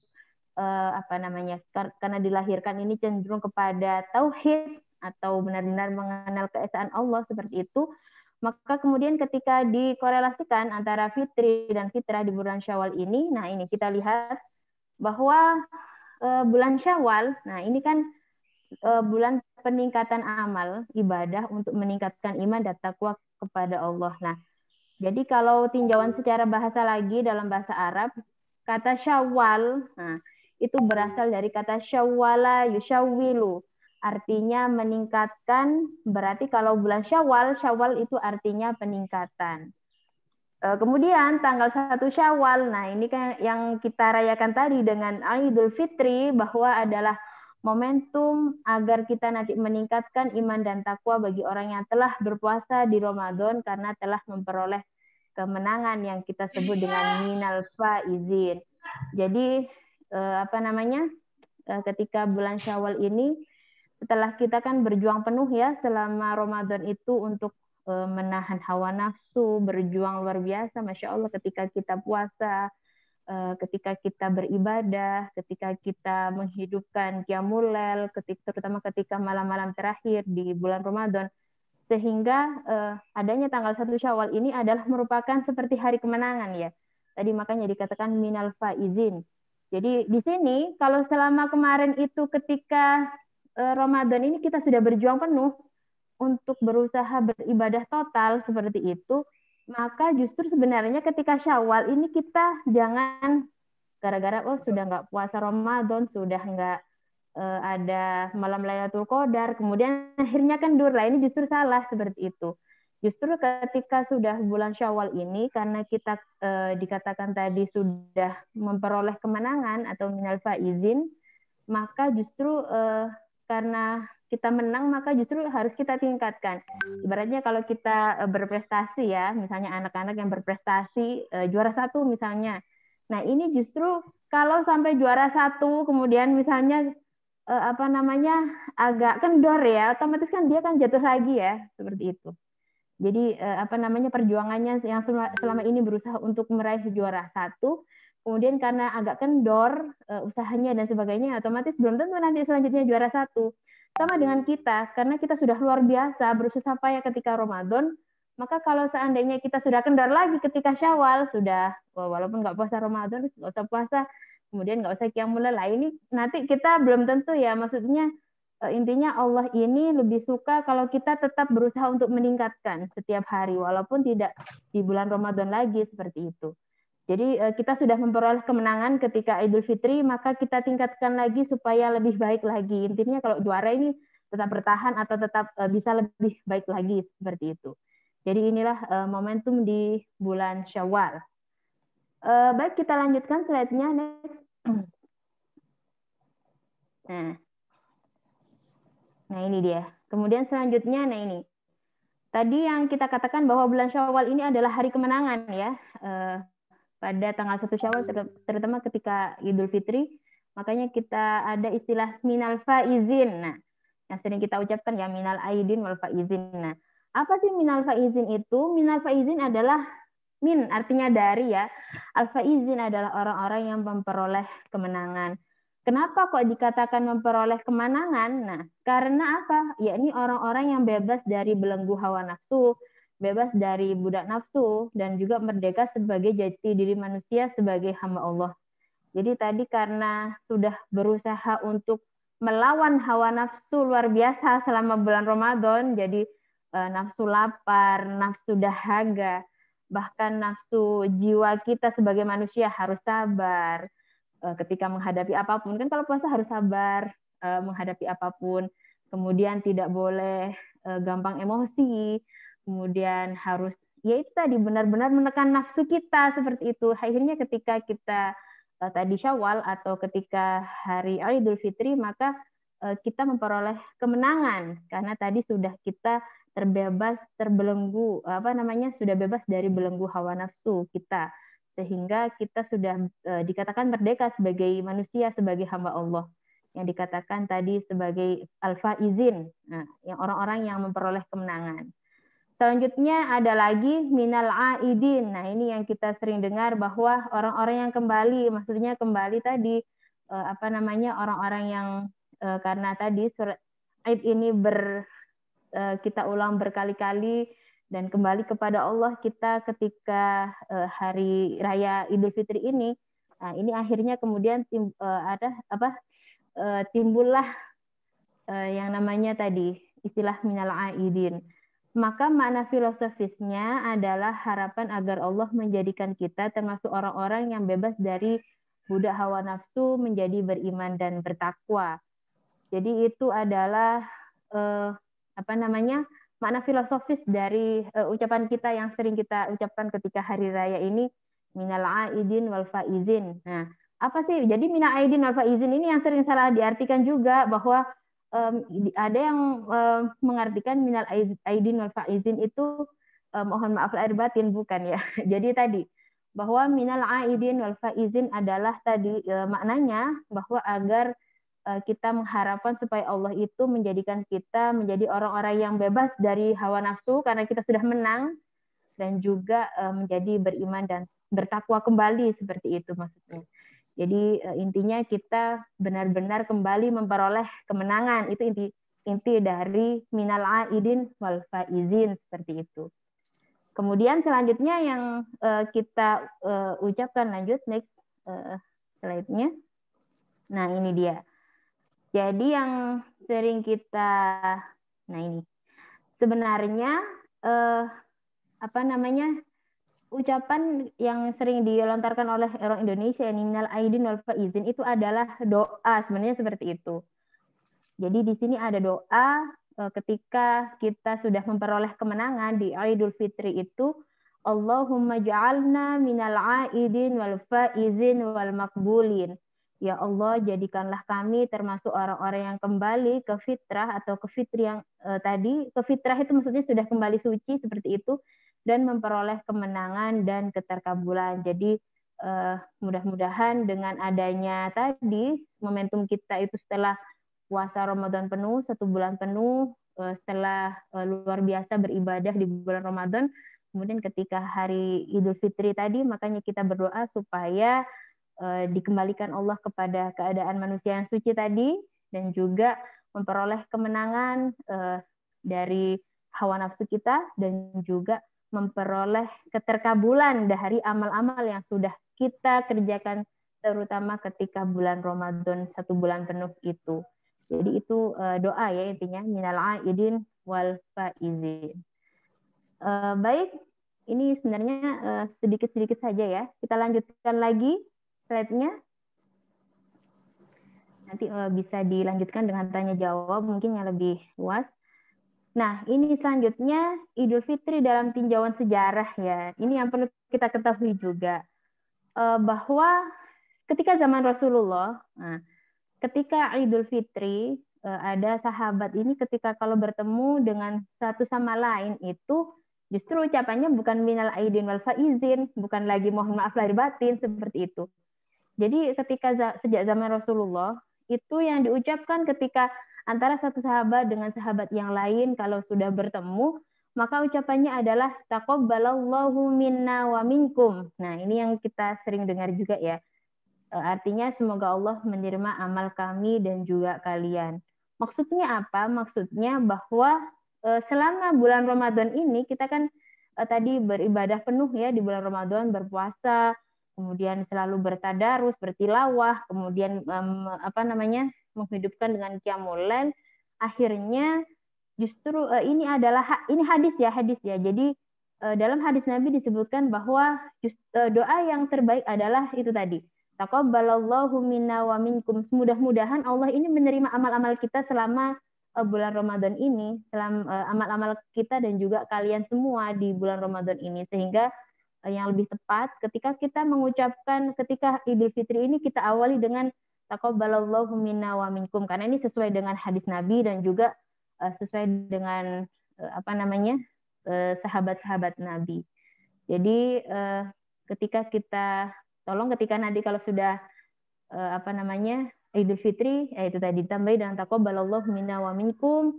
karena dilahirkan ini cenderung kepada tauhid atau benar-benar mengenal keesaan Allah seperti itu. Maka kemudian ketika dikorelasikan antara fitri dan fitrah di bulan Syawal ini, nah ini kita lihat bahwa bulan Syawal, nah ini kan bulan peningkatan amal ibadah untuk meningkatkan iman dan takwa kepada Allah. Nah, jadi kalau tinjauan secara bahasa lagi dalam bahasa Arab, kata Syawal, nah itu berasal dari kata syawwala yusyawwilu, artinya meningkatkan. Berarti kalau bulan Syawal itu artinya peningkatan. Kemudian tanggal 1 Syawal, nah ini kan yang kita rayakan tadi dengan Idul Fitri, bahwa adalah momentum agar kita nanti meningkatkan iman dan takwa bagi orang yang telah berpuasa di Ramadan karena telah memperoleh kemenangan yang kita sebut dengan minal faizin. Jadi ketika bulan Syawal ini, setelah kita kan berjuang penuh ya selama Ramadan itu untuk menahan hawa nafsu, berjuang luar biasa, Masya Allah, ketika kita puasa, ketika kita beribadah, ketika kita menghidupkan Qiyamul Lail, terutama ketika malam-malam terakhir di bulan Ramadan, sehingga adanya tanggal 1 Syawal ini adalah merupakan seperti hari kemenangan ya. Tadi makanya dikatakan minal faizin. Jadi di sini kalau selama kemarin itu ketika Ramadan ini kita sudah berjuang penuh untuk berusaha beribadah total seperti itu, maka justru sebenarnya ketika Syawal ini kita jangan gara-gara sudah nggak puasa Ramadan, sudah nggak ada malam Lailatul Qadar, kemudian akhirnya kendur. Lah ini justru salah seperti itu. Justru ketika sudah bulan Syawal ini, karena kita dikatakan tadi sudah memperoleh kemenangan atau minal faizin, maka justru karena kita menang, maka justru harus kita tingkatkan. Ibaratnya kalau kita berprestasi ya, misalnya anak-anak yang berprestasi juara 1 misalnya. Nah ini justru kalau sampai juara 1, kemudian misalnya agak kendor ya, otomatis kan dia kan jatuh lagi ya, seperti itu. Jadi perjuangannya yang selama ini berusaha untuk meraih juara 1, kemudian karena agak kendor usahanya dan sebagainya, otomatis belum tentu nanti selanjutnya juara 1. Sama dengan kita, karena kita sudah luar biasa bersusah payah ketika Ramadan, maka kalau seandainya kita sudah kendor lagi ketika Syawal, sudah walaupun nggak puasa Ramadan, nggak usah puasa, kemudian nggak usah qiyamul lail. Ini nanti kita belum tentu ya, maksudnya intinya Allah ini lebih suka kalau kita tetap berusaha untuk meningkatkan setiap hari, walaupun tidak di bulan Ramadan lagi, seperti itu. Jadi kita sudah memperoleh kemenangan ketika Idul Fitri, maka kita tingkatkan lagi supaya lebih baik lagi. Intinya kalau juara ini tetap bertahan atau tetap bisa lebih baik lagi, seperti itu. Jadi inilah momentum di bulan Syawal. Baik, kita lanjutkan slide-nya next. Nah ini dia. Kemudian selanjutnya, nah ini. Tadi yang kita katakan bahwa bulan Syawal ini adalah hari kemenangan ya. Pada tanggal 1 Syawal, terutama ketika Idul Fitri, makanya kita ada istilah minal faizin. Nah, yang sering kita ucapkan ya minal aidin wal faizin. Nah, apa sih minal faizin itu? Minal faizin adalah min, artinya dari ya. Al faizin adalah orang-orang yang memperoleh kemenangan. Kenapa kok dikatakan memperoleh kemenangan? Nah, karena apa? Yakni orang-orang yang bebas dari belenggu hawa nafsu, bebas dari budak nafsu, dan juga merdeka sebagai jati diri manusia sebagai hamba Allah. Jadi tadi karena sudah berusaha untuk melawan hawa nafsu luar biasa selama bulan Ramadan, jadi nafsu lapar, nafsu dahaga, bahkan nafsu jiwa kita sebagai manusia harus sabar ketika menghadapi apapun. Kan kalau puasa harus sabar menghadapi apapun, kemudian tidak boleh gampang emosi, kemudian harus ya itu tadi benar-benar menekan nafsu kita, seperti itu. Akhirnya ketika kita tadi Syawal atau ketika hari Idul Fitri, maka kita memperoleh kemenangan karena tadi sudah kita terbebas, terbelenggu, sudah bebas dari belenggu hawa nafsu kita, sehingga kita sudah dikatakan merdeka sebagai manusia, sebagai hamba Allah, yang dikatakan tadi sebagai al-faizin, yang orang-orang yang memperoleh kemenangan. Selanjutnya ada lagi minal aidin. Nah, ini yang kita sering dengar bahwa orang-orang yang kembali, maksudnya kembali tadi orang-orang yang karena tadi surat Aid ini kita ulang berkali-kali dan kembali kepada Allah kita ketika hari raya Idul Fitri ini. Nah, ini akhirnya kemudian timbullah yang namanya tadi istilah minal aidin. Maka makna filosofisnya adalah harapan agar Allah menjadikan kita termasuk orang-orang yang bebas dari budak hawa nafsu menjadi beriman dan bertakwa. Jadi itu adalah makna filosofis dari ucapan kita yang sering kita ucapkan ketika hari raya ini, minal aidin wal faizin. Nah, apa sih? Jadi minal aidin wal faizin ini yang sering salah diartikan juga, bahwa ada yang mengartikan minal aidin wal faizin itu mohon maaf lahir batin, bukan ya. Jadi tadi bahwa minal aidin wal faizin adalah tadi maknanya bahwa agar kita mengharapkan supaya Allah itu menjadikan kita menjadi orang-orang yang bebas dari hawa nafsu karena kita sudah menang, dan juga menjadi beriman dan bertakwa kembali, seperti itu maksudnya. Jadi intinya kita benar-benar kembali memperoleh kemenangan. Itu inti dari minal aidin wal faizin, seperti itu. Kemudian selanjutnya yang kita ucapkan, lanjut next slide-nya. Nah, ini dia. Jadi yang sering kita, nah ini sebenarnya ucapan yang sering dilontarkan oleh orang Indonesia, minal aidin wal faizin, itu adalah doa, sebenarnya seperti itu. Jadi di sini ada doa ketika kita sudah memperoleh kemenangan di Idul Fitri itu, Allahumma ja'alna minal aidin wal faizin wal makbulin. Ya Allah, jadikanlah kami termasuk orang-orang yang kembali ke fitrah atau ke fitri yang tadi. Ke fitrah itu maksudnya sudah kembali suci seperti itu, dan memperoleh kemenangan dan keterkabulan. Jadi mudah-mudahan dengan adanya tadi momentum kita itu setelah puasa Ramadan penuh, 1 bulan penuh, setelah luar biasa beribadah di bulan Ramadan, kemudian ketika hari Idul Fitri tadi, makanya kita berdoa supaya dikembalikan Allah kepada keadaan manusia yang suci tadi, dan juga memperoleh kemenangan dari hawa nafsu kita, dan juga memperoleh keterkabulan dari amal-amal yang sudah kita kerjakan, terutama ketika bulan Ramadan 1 bulan penuh itu. Jadi itu doa ya intinya, minal aidin wal faizin. Baik, ini sebenarnya sedikit-sedikit saja ya. Kita lanjutkan lagi slide-nya. Nanti bisa dilanjutkan dengan tanya jawab mungkin yang lebih luas. Nah, ini selanjutnya Idul Fitri dalam tinjauan sejarah ya. Ini yang perlu kita ketahui juga, bahwa ketika zaman Rasulullah, ketika Idul Fitri, ada sahabat ini ketika kalau bertemu dengan satu sama lain itu justru ucapannya bukan minal aidin wal faizin, bukan lagi mohon maaf lahir batin seperti itu. Jadi ketika sejak zaman Rasulullah, itu yang diucapkan ketika antara satu sahabat dengan sahabat yang lain kalau sudah bertemu, maka ucapannya adalah taqabbalallahu minna wa minkum. Nah, ini yang kita sering dengar juga ya. Artinya semoga Allah menerima amal kami dan juga kalian. Maksudnya apa? Maksudnya bahwa selama bulan Ramadan ini kita kan tadi beribadah penuh ya di bulan Ramadan, berpuasa, kemudian selalu bertadarus, bertilawah, kemudian menghidupkan dengan qiyamul lail. Akhirnya justru ini adalah hadis ya. Jadi dalam hadis Nabi disebutkan bahwa doa yang terbaik adalah itu tadi. Taqabbalallahu minna wa minkum. Mudah-mudahan Allah ini menerima amal-amal kita selama bulan Ramadan ini, selama amal-amal kita dan juga kalian semua di bulan Ramadan ini, sehingga yang lebih tepat ketika kita mengucapkan ketika Idul Fitri ini kita awali dengan taqabbalallahu minna wa minkum, karena ini sesuai dengan hadis Nabi dan juga sesuai dengan sahabat-sahabat Nabi. Jadi ketika nanti kalau sudah Idul Fitri, itu tadi ditambah dengan taqabbalallahu minna wa minkum,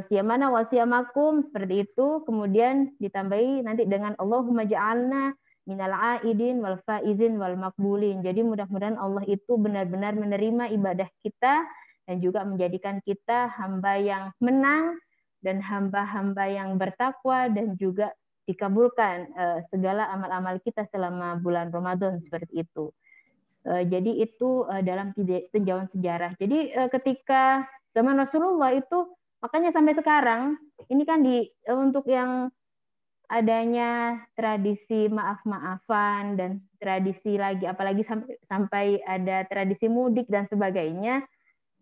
siyamana wa siyamakum, seperti itu. Kemudian ditambahi nanti dengan Allahumma ja'alna minal aidin wal faizin wal makbulin. Jadi mudah-mudahan Allah itu benar-benar menerima ibadah kita dan juga menjadikan kita hamba yang menang dan hamba-hamba yang bertakwa, dan juga dikabulkan segala amal-amal kita selama bulan Ramadan seperti itu. Jadi itu dalam tinjauan sejarah. Jadi ketika zaman Rasulullah itu, makanya sampai sekarang ini kan untuk yang adanya tradisi maaf-maafan dan tradisi lagi, apalagi sampai ada tradisi mudik dan sebagainya,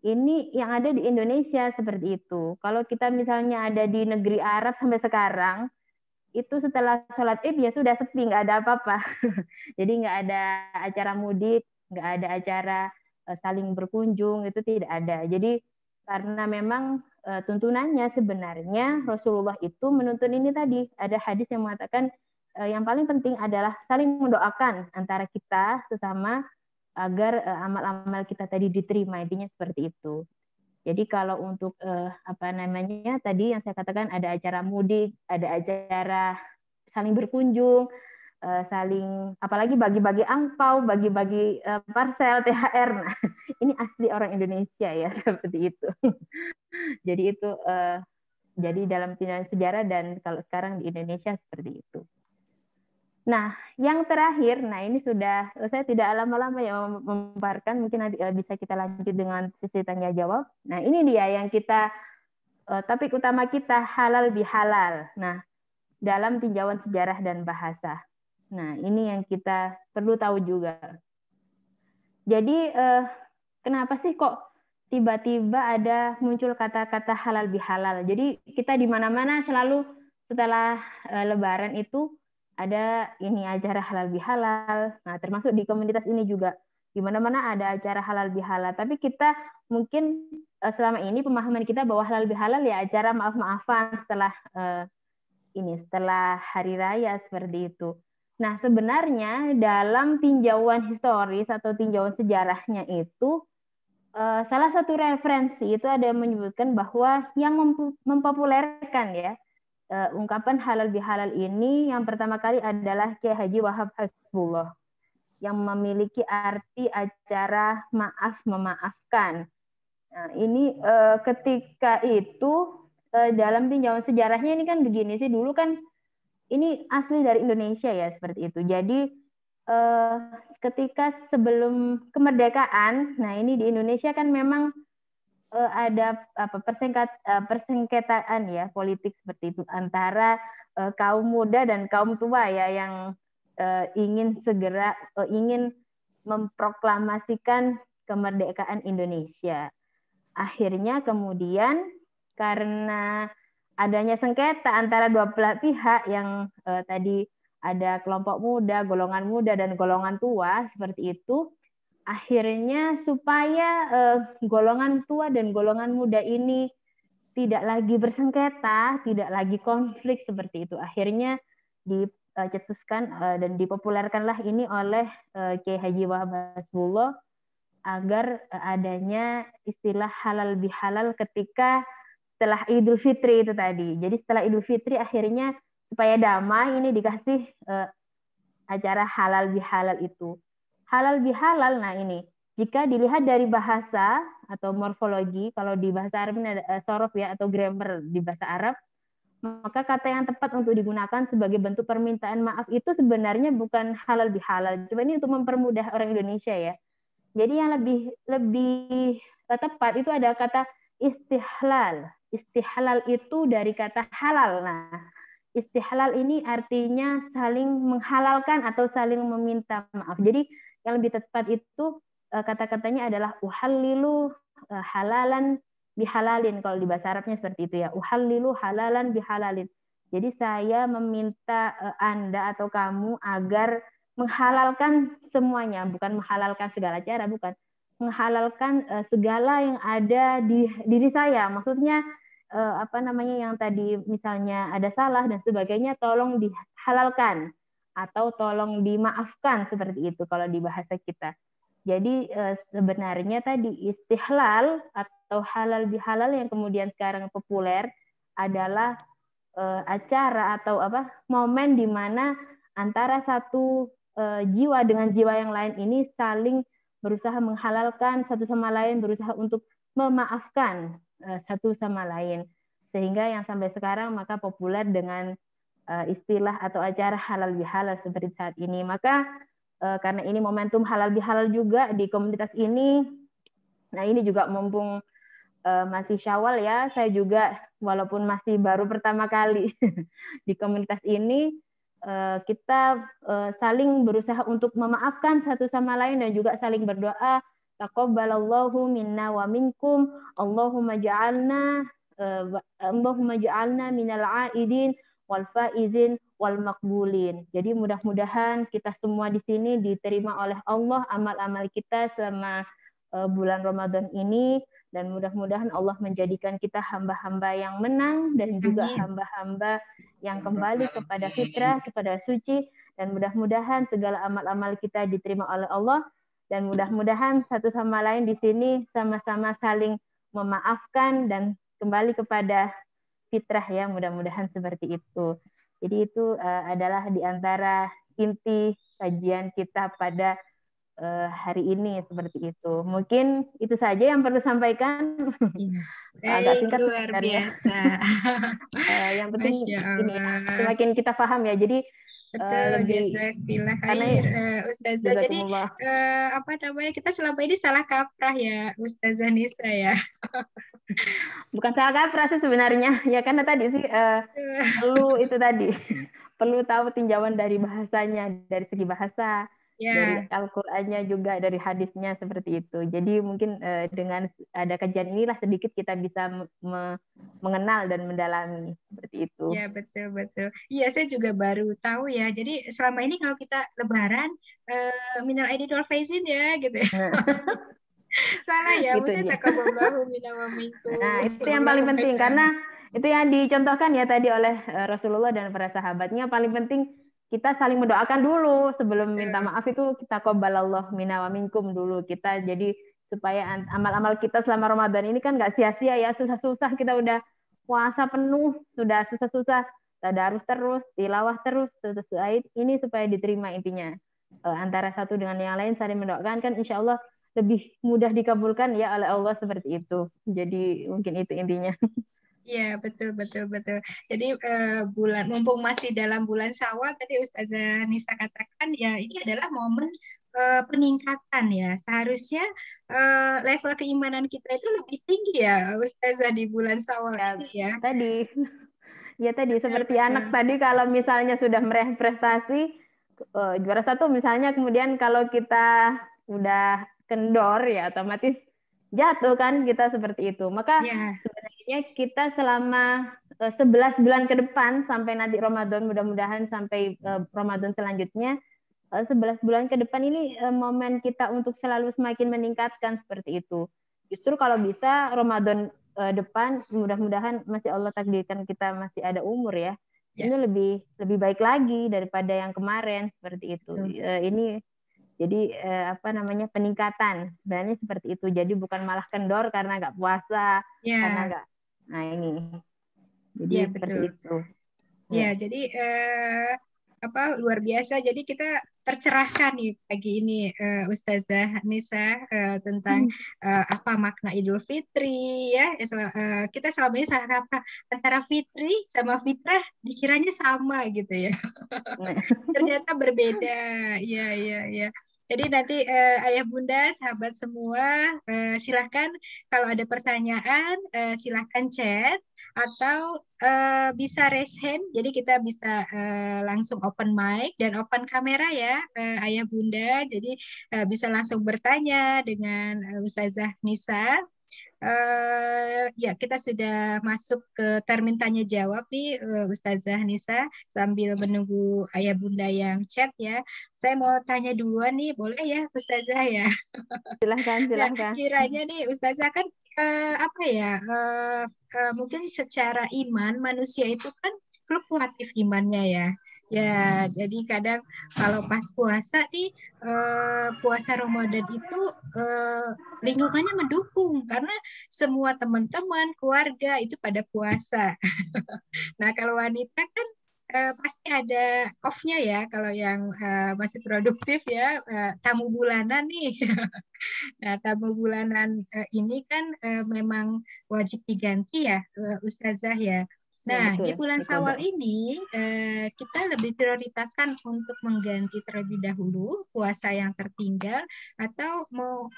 ini yang ada di Indonesia seperti itu. Kalau kita misalnya ada di negeri Arab sampai sekarang, itu setelah sholat Id ya sudah sepi, nggak ada apa-apa. Jadi nggak ada acara mudik, nggak ada acara saling berkunjung, itu tidak ada. Jadi karena memang tuntunannya sebenarnya Rasulullah itu menuntun ini tadi. Ada hadis yang mengatakan yang paling penting adalah saling mendoakan antara kita sesama agar amal-amal kita tadi diterima, intinya seperti itu. Jadi kalau untuk tadi yang saya katakan ada acara mudik, ada acara saling berkunjung, saling apalagi bagi-bagi angpau, bagi-bagi parcel THR. Nah, ini asli orang Indonesia ya seperti itu. Jadi itu jadi dalam tinjauan sejarah, dan kalau sekarang di Indonesia seperti itu. Nah, yang terakhir, ini sudah saya tidak lama-lama ya memaparkan, mungkin nanti bisa kita lanjut dengan sesi tanya jawab. Nah, ini dia yang kita topik utama kita, halal bihalal. Nah, dalam tinjauan sejarah dan bahasa. Nah, ini yang kita perlu tahu juga. Jadi kenapa sih kok tiba-tiba ada muncul kata-kata halal bihalal? Jadi kita di mana-mana selalu setelah Lebaran itu ada ini acara halal bihalal. Nah, termasuk di komunitas ini juga di mana-mana ada acara halal bihalal. Tapi kita mungkin selama ini pemahaman kita bahwa halal bihalal ya acara maaf-maafan setelah setelah hari raya seperti itu. Nah, sebenarnya dalam tinjauan historis atau tinjauan sejarahnya itu salah satu referensi itu ada yang menyebutkan bahwa yang mempopulerkan ya ungkapan halal bihalal ini yang pertama kali adalah Kiai Haji Wahab Hasbullah yang memiliki arti acara maaf memaafkan. Nah, ini ketika itu dalam tinjauan sejarahnya ini kan begini sih, dulu kan ini asli dari Indonesia ya seperti itu. Jadi ketika sebelum kemerdekaan, nah ini di Indonesia kan memang ada persengketaan ya politik seperti itu antara kaum muda dan kaum tua ya yang ingin memproklamasikan kemerdekaan Indonesia. Akhirnya kemudian karena adanya sengketa antara dua belah pihak yang tadi ada kelompok muda, golongan muda dan golongan tua seperti itu, akhirnya supaya golongan tua dan golongan muda ini tidak lagi bersengketa, tidak lagi konflik seperti itu. Akhirnya dicetuskan dan dipopulerkanlah ini oleh Kiai Haji Wahab Hasbullah agar adanya istilah halal bihalal ketika setelah Idul Fitri itu tadi. Jadi setelah Idul Fitri akhirnya supaya damai ini dikasih acara halal bihalal itu. Halal bihalal, nah ini jika dilihat dari bahasa atau morfologi, kalau di bahasa Arab ini ada sorof ya atau grammar di bahasa Arab, maka kata yang tepat untuk digunakan sebagai bentuk permintaan maaf itu sebenarnya bukan halal bihalal. Cuma ini untuk mempermudah orang Indonesia ya. Jadi yang lebih tepat itu ada kata istihlal. Istihlal itu dari kata halal. Nah, istihlal ini artinya saling menghalalkan atau saling meminta maaf. Jadi yang lebih tepat itu kata-katanya adalah uhallilu halalan bihalalin. Kalau di bahasa Arabnya seperti itu ya. Uhallilu halalan bihalalin. Jadi saya meminta Anda atau kamu agar menghalalkan semuanya, bukan menghalalkan segala cara, bukan. Menghalalkan segala yang ada di diri saya. Maksudnya yang tadi misalnya ada salah dan sebagainya tolong dihalalkan atau tolong dimaafkan seperti itu kalau di bahasa kita. Jadi sebenarnya tadi istihlal atau halal bihalal yang kemudian sekarang populer adalah acara atau momen di mana antara satu jiwa dengan jiwa yang lain ini saling berusaha menghalalkan satu sama lain, berusaha untuk memaafkan satu sama lain. Sehingga yang sampai sekarang maka populer dengan istilah atau acara halal bihalal seperti saat ini. Maka karena ini momentum halal bihalal juga di komunitas ini, nah ini juga mumpung masih Syawal ya, saya juga walaupun masih baru pertama kali di komunitas ini, kita saling berusaha untuk memaafkan satu sama lain dan juga saling berdoa. Taqabbalallahu minna wa minkum, Allahumma ja'alna minal aidin wal faizin wal maqbulin. Jadi mudah-mudahan kita semua di sini diterima oleh Allah amal-amal kita selama bulan Ramadan ini, dan mudah-mudahan Allah menjadikan kita hamba-hamba yang menang dan juga hamba-hamba yang kembali kepada fitrah, kepada suci, dan mudah-mudahan segala amal-amal kita diterima oleh Allah, dan mudah-mudahan satu sama lain di sini sama-sama saling memaafkan dan kembali kepada fitrah ya, mudah-mudahan seperti itu. Jadi itu adalah di antara inti kajian kita pada hari ini seperti itu. Mungkin itu saja yang perlu sampaikan. Agak singkat luar biasa. Yang penting ini semakin kita paham ya. Jadi betul, jazakallah khair Ustazah. Jadi kita selama ini salah kaprah ya Ustazah Nisa ya. Bukan salah kaprah sih sebenarnya, ya karena tadi sih perlu itu tadi perlu tahu tinjauan dari bahasanya, dari segi bahasa, dari Ya, Al-Qur'annya juga, dari hadisnya seperti itu. Jadi mungkin dengan ada kajian inilah sedikit kita bisa mengenal dan mendalami seperti itu. ya betul betul. Iya, saya juga baru tahu ya. Jadi selama ini kalau kita Lebaran, minal aidin wal faizin ya, gitu ya. Nah, Salah ya, itu maksudnya dia. taqabbalallahu minna wa minkum. Nah, itu yang paling Allahumma penting sholli. karena itu yang dicontohkan ya tadi oleh Rasulullah dan para sahabatnya. Paling penting kita saling mendoakan dulu sebelum minta maaf, itu kita qobbalallahu minna wa minkum dulu. Kita jadi supaya amal-amal kita selama Ramadan ini kan nggak sia-sia ya, susah-susah kita udah puasa penuh, sudah susah-susah, tadarus terus, tilawah terus ini supaya diterima intinya. Antara satu dengan yang lain saling mendoakan, kan insya Allah lebih mudah dikabulkan ya oleh Allah seperti itu. Jadi mungkin itu intinya. Iya, betul betul betul. Jadi mumpung masih dalam bulan Syawal, tadi Ustazah Nisa katakan ya, ini adalah momen peningkatan ya. Seharusnya level keimanan kita itu lebih tinggi ya Ustazah di bulan Syawal Ya, ini ya. tadi ya tadi Betul, seperti betul. anak tadi, kalau misalnya sudah meraih prestasi juara 1, misalnya kemudian kalau kita udah kendor ya otomatis jatuh kan kita seperti itu. Maka Ya, sebenarnya kita selama 11 bulan ke depan sampai nanti Ramadan, mudah-mudahan sampai Ramadan selanjutnya, 11 bulan ke depan ini momen kita untuk selalu semakin meningkatkan seperti itu. Justru kalau bisa Ramadan depan, mudah-mudahan masih Allah takdirkan kita masih ada umur ya, ya. ini lebih baik lagi daripada yang kemarin seperti itu. Ini jadi apa namanya, peningkatan sebenarnya seperti itu. Jadi bukan malah kendor karena nggak puasa, karena Ya, nggak. Nah ini, jadi ya seperti betul. itu. Ya, jadi luar biasa. Jadi kita tercerahkan nih pagi ini Ustazah Nisa tentang apa makna Idul Fitri ya. Kita selama ini salah kaprah antara fitri sama fitrah, dikiranya sama gitu ya. Ternyata berbeda. Iya, iya, iya. Jadi nanti ayah bunda, sahabat semua, silahkan kalau ada pertanyaan, silahkan chat atau bisa raise hand. Jadi kita bisa langsung open mic dan open kamera ya, ayah bunda. Jadi bisa langsung bertanya dengan Ustazah Nisa. Ya, kita sudah masuk ke termin tanya jawab nih, Ustazah Nisa, sambil menunggu ayah bunda yang chat ya. Saya mau tanya duluan nih, boleh ya Ustazah ya? Silahkan, Nah, silahkan. kiranya nih Ustazah kan apa ya? Mungkin secara iman manusia itu kan fluktuatif imannya ya. Ya, jadi kadang kalau pas puasa nih, puasa Ramadan itu lingkungannya mendukung karena semua teman-teman, keluarga itu pada puasa. Nah, kalau wanita kan pasti ada off-nya ya. Kalau yang masih produktif ya, tamu bulanan nih. Nah, tamu bulanan ini kan memang wajib diganti ya, Ustazah ya. Ya, Nah, di betul. bulan Dikodok. Syawal ini kita lebih prioritaskan untuk mengganti terlebih dahulu puasa yang tertinggal, atau mau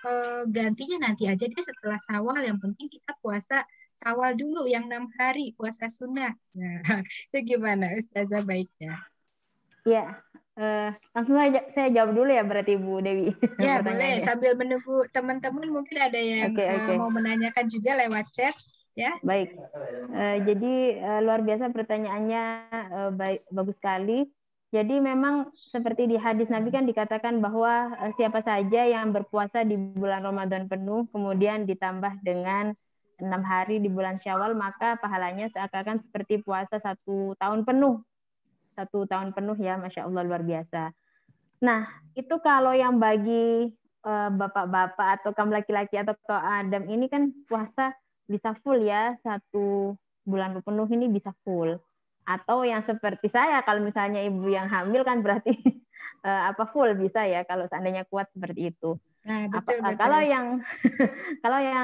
gantinya nanti aja deh setelah Syawal. Yang penting kita puasa Syawal dulu yang 6 hari puasa sunnah. Nah, itu gimana Ustazah baiknya? Ya, langsung saja saya jawab dulu ya berarti Bu Dewi. Ya, boleh. Pertanyaannya. Sambil menunggu teman-teman mungkin ada yang Oke. mau menanyakan juga lewat chat, ya. Baik. Jadi luar biasa pertanyaannya, bagus sekali. Jadi memang seperti di hadis Nabi kan dikatakan bahwa siapa saja yang berpuasa di bulan Ramadan penuh, kemudian ditambah dengan 6 hari di bulan Syawal, maka pahalanya seakan-akan seperti puasa 1 tahun penuh. 1 tahun penuh ya, Masya Allah, luar biasa. Nah, itu kalau yang bagi bapak-bapak atau kaum laki-laki atau kaum Adam ini kan puasa bisa full ya, 1 bulan penuh ini bisa full. Atau yang seperti saya, kalau misalnya ibu yang hamil kan berarti full bisa ya kalau seandainya kuat seperti itu. Nah, betul. Kalau yang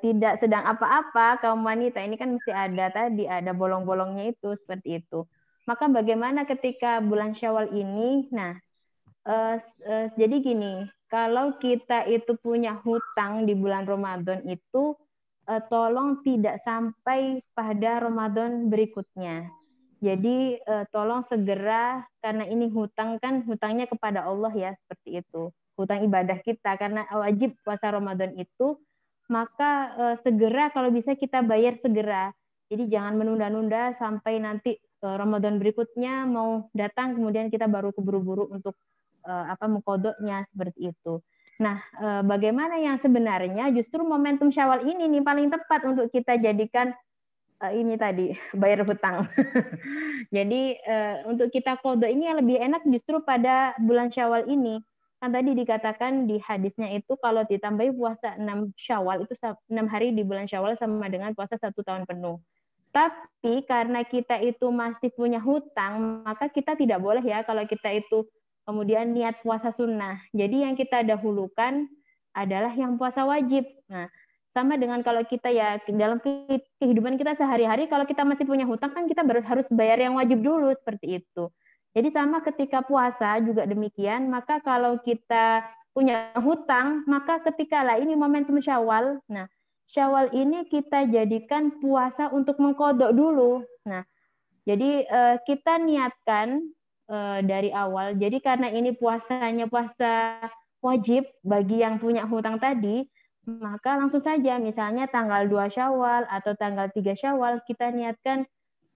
tidak sedang apa-apa, kaum wanita ini kan mesti ada bolong-bolongnya itu seperti itu. Maka bagaimana ketika bulan Syawal ini? Nah, jadi gini, kalau kita itu punya hutang di bulan Ramadan itu, tolong tidak sampai pada Ramadan berikutnya. Jadi tolong segera, karena ini hutang kan, hutangnya kepada Allah ya, seperti itu. Hutang ibadah kita, karena wajib puasa Ramadan itu, maka segera kalau bisa kita bayar segera. Jadi jangan menunda-nunda sampai nanti Ramadan berikutnya mau datang, kemudian kita baru keburu-buru untuk mengkodoknya, seperti itu. Nah, bagaimana yang sebenarnya justru momentum Syawal ini nih paling tepat untuk kita jadikan ini tadi, bayar hutang. Jadi untuk kita kodok ini yang lebih enak justru pada bulan Syawal ini. Kan tadi dikatakan di hadisnya itu kalau ditambahi puasa 6 Syawal itu 6 hari di bulan Syawal sama dengan puasa 1 tahun penuh. Tapi karena kita itu masih punya hutang, maka kita tidak boleh ya kalau kita itu kemudian niat puasa sunnah. Jadi yang kita dahulukan adalah yang puasa wajib. Nah, sama dengan kalau kita ya dalam kehidupan kita sehari-hari, kalau kita masih punya hutang kan kita harus bayar yang wajib dulu, seperti itu. Jadi sama ketika puasa juga demikian, maka kalau kita punya hutang, maka ketika lah ini momentum Syawal, nah Syawal ini kita jadikan puasa untuk mengkodok dulu. Nah, jadi kita niatkan dari awal. Jadi karena ini puasanya puasa wajib bagi yang punya hutang tadi, maka langsung saja misalnya tanggal 2 Syawal atau tanggal 3 Syawal kita niatkan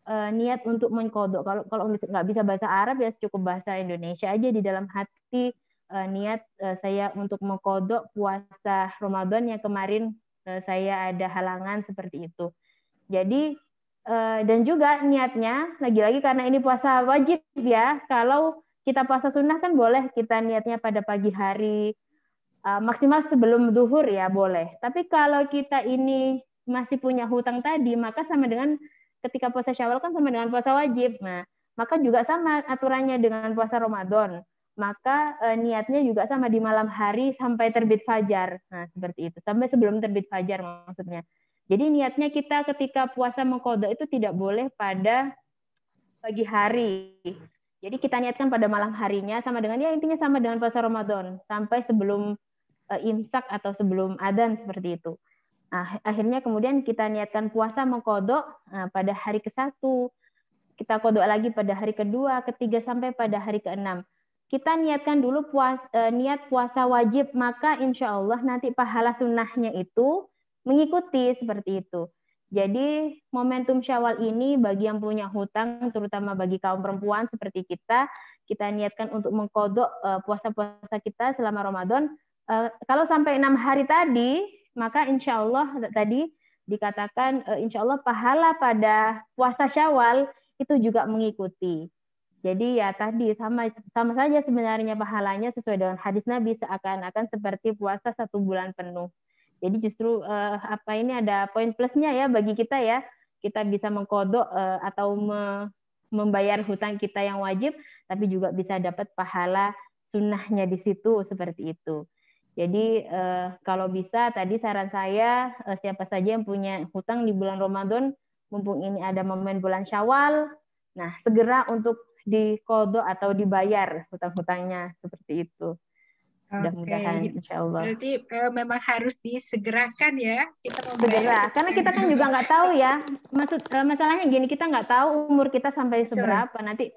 niat untuk mengkodok. Kalau nggak bisa bahasa Arab ya cukup bahasa Indonesia aja, di dalam hati niat saya untuk mengkodok puasa Ramadan yang kemarin saya ada halangan, seperti itu. Jadi dan juga niatnya lagi-lagi karena ini puasa wajib ya. Kalau kita puasa sunnah kan boleh kita niatnya pada pagi hari, maksimal sebelum zuhur ya boleh. Tapi kalau kita ini masih punya hutang tadi, maka sama dengan ketika puasa Syawal kan sama dengan puasa wajib. Nah, maka juga sama aturannya dengan puasa Ramadan. Maka niatnya juga sama di malam hari sampai terbit fajar. Nah, seperti itu. Sampai sebelum terbit fajar maksudnya. Jadi niatnya kita ketika puasa mengqadha itu tidak boleh pada pagi hari. Jadi kita niatkan pada malam harinya, sama dengan ya intinya sama dengan puasa Ramadan sampai sebelum imsak atau sebelum adzan, seperti itu. Nah, akhirnya kemudian kita niatkan puasa mengqadha pada hari ke-1, kita qadha lagi pada hari kedua, ketiga sampai pada hari ke-6. Kita niatkan dulu niat puasa wajib, maka insya Allah nanti pahala sunnahnya itu mengikuti, seperti itu. Jadi momentum Syawal ini bagi yang punya hutang, terutama bagi kaum perempuan seperti kita niatkan untuk mengqadha puasa-puasa kita selama Ramadan. Kalau sampai 6 hari tadi, maka insya Allah tadi dikatakan insya Allah pahala pada puasa Syawal itu juga mengikuti. Jadi ya tadi sama saja sebenarnya pahalanya sesuai dengan hadis Nabi, seakan-akan seperti puasa 1 bulan penuh. Jadi justru ini ada poin plusnya ya bagi kita ya. Kita bisa mengqadha atau membayar hutang kita yang wajib, tapi juga bisa dapat pahala sunnahnya di situ, seperti itu. Jadi kalau bisa tadi saran saya siapa saja yang punya hutang di bulan Ramadan, mumpung ini ada momen bulan Syawal, nah segera untuk diqadha atau dibayar hutang-hutangnya, seperti itu. Mudah-mudahan insya Allah. Berarti memang harus disegerakan ya. Kita segera, karena kita kan juga nggak tahu ya. Masalahnya gini, kita nggak tahu umur kita sampai seberapa nanti.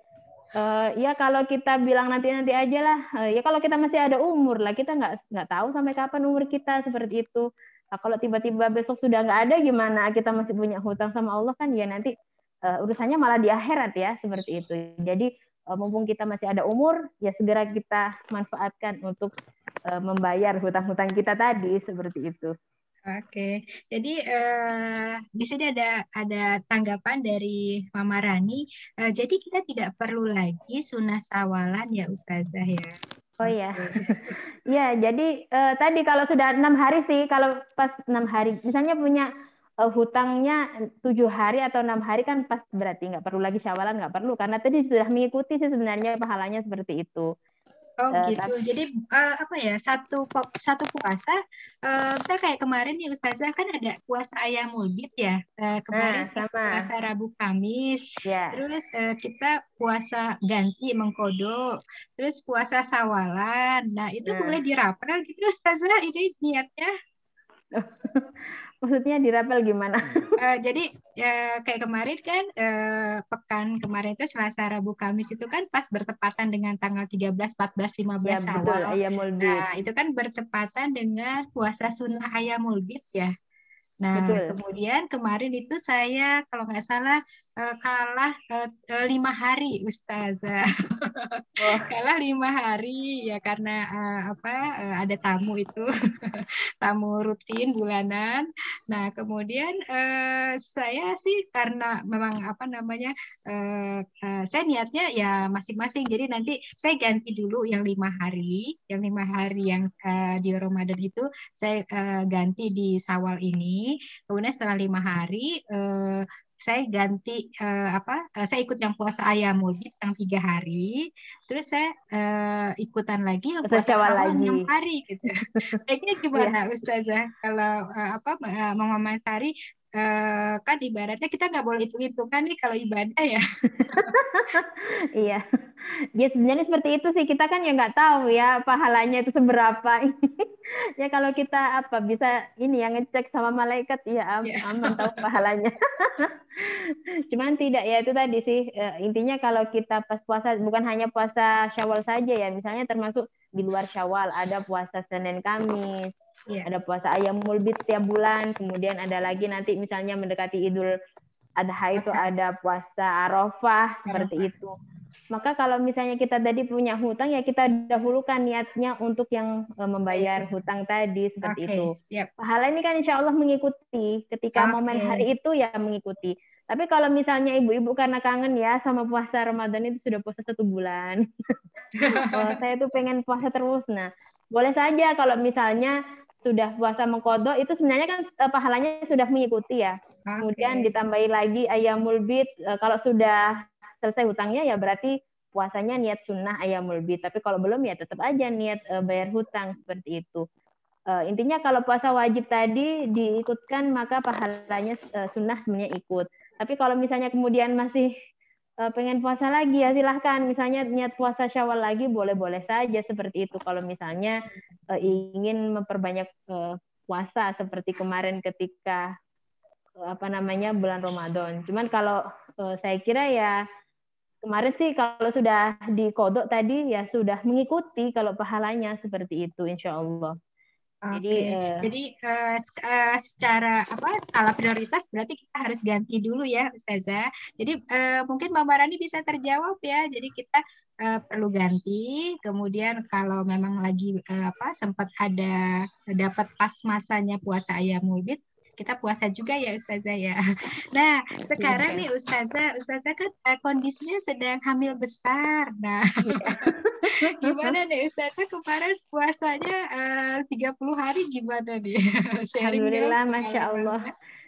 Ya kalau kita bilang nanti aja lah. Ya kalau kita masih ada umur lah, kita nggak tahu sampai kapan umur kita, seperti itu. Nah, kalau tiba-tiba besok sudah nggak ada gimana? Kita masih punya hutang sama Allah kan ya nanti urusannya malah di akhirat ya, seperti itu. Jadi mumpung kita masih ada umur, ya segera kita manfaatkan untuk membayar hutang-hutang kita tadi, seperti itu. Oke, jadi di sini ada tanggapan dari Mama Rani. Jadi kita tidak perlu lagi sunnah sawalan ya Ustazah ya. Oh ya, ya jadi tadi kalau sudah 6 hari sih, kalau pas 6 hari, misalnya punya hutangnya 7 hari atau 6 hari kan pas berarti nggak perlu lagi syawalan, nggak perlu karena tadi sudah mengikuti sih sebenarnya pahalanya, seperti itu. Oh gitu. Jadi satu puasa, saya kayak kemarin nih Ustazah kan ada puasa Ayyamul Bid ya. Kemarin Selasa, Rabu, Kamis. Yeah. Terus kita puasa ganti mengqadha. Terus puasa sawalan. Nah itu boleh dirapel gitu Ustazah ini niatnya? Maksudnya dirapel gimana? Jadi kayak kemarin kan pekan kemarin itu Selasa, Rabu, Kamis itu kan pas bertepatan dengan tanggal 13, 14, 15 Ya betul, Syawal. Ayyamul Bid. Nah, itu kan bertepatan dengan puasa sunnah Ayyamul Bid ya. Nah, Betul. kemudian kemarin itu saya kalau nggak salah kalah 5 hari, Ustazah. Oh. Kalah 5 hari ya karena ada tamu itu, tamu rutin bulanan. Nah, kemudian saya sih karena memang saya niatnya ya masing-masing. Jadi nanti saya ganti dulu yang 5 hari, yang di Ramadan itu saya ganti di Syawal ini. Kemudian setelah 5 hari saya ganti saya ikut yang puasa Ayyamul Bid yang 3 hari, terus saya ikutan lagi yang Puasa puasa Syawal Syawal 6 lagi. hari gitu. Baiknya gimana Ustazah kalau mengomentari kan ibaratnya kita nggak boleh hitung-hitungan nih kalau ibadah ya. Iya. Ya sebenarnya seperti itu sih, kita kan ya nggak tahu ya pahalanya itu seberapa. Ya kalau kita bisa ini yang ngecek sama malaikat ya aman tahu pahalanya. Cuman tidak ya, itu tadi sih intinya kalau kita pas puasa bukan hanya puasa Syawal saja ya, misalnya termasuk di luar Syawal ada puasa Senin Kamis, ada puasa Ayyamul Bid setiap bulan, kemudian ada lagi nanti misalnya mendekati Idul Adha itu ada puasa Arafah seperti itu. Maka kalau misalnya kita tadi punya hutang ya kita dahulukan niatnya untuk yang membayar hutang tadi seperti itu. Siap. Pahala ini kan insya Allah mengikuti ketika momen hari itu ya mengikuti. Tapi kalau misalnya ibu-ibu karena kangen ya sama puasa Ramadan itu sudah puasa 1 bulan. Saya tuh pengen puasa terus. Nah, boleh saja kalau misalnya sudah puasa mengkodok itu sebenarnya kan pahalanya sudah mengikuti ya. Kemudian ditambahi lagi Ayyamul Bid, kalau sudah selesai hutangnya ya berarti puasanya niat sunnah Ayyamul Bid. Tapi kalau belum ya tetap aja niat bayar hutang seperti itu. Intinya kalau puasa wajib tadi diikutkan maka pahalanya sunnah sebenarnya ikut. Tapi kalau misalnya kemudian masih pengen puasa lagi ya silahkan. Misalnya niat puasa Syawal lagi boleh-boleh saja seperti itu. Kalau misalnya ingin memperbanyak puasa seperti kemarin ketika bulan Ramadan. Cuman kalau saya kira ya kemarin sih kalau sudah dikodok tadi ya sudah mengikuti kalau pahalanya seperti itu insya Allah. Jadi secara skala prioritas berarti kita harus ganti dulu ya Ustazah. Jadi mungkin Mbak Marani bisa terjawab ya. Jadi kita perlu ganti. Kemudian kalau memang lagi sempat dapat pas masanya puasa Ayyamul Bid, kita puasa juga ya Ustazah ya. Nah, sekarang nih Ustazah kan kondisinya sedang hamil besar. Nah, gimana nih Ustazah kemarin puasanya 30 hari gimana nih? Alhamdulillah, Masya Allah.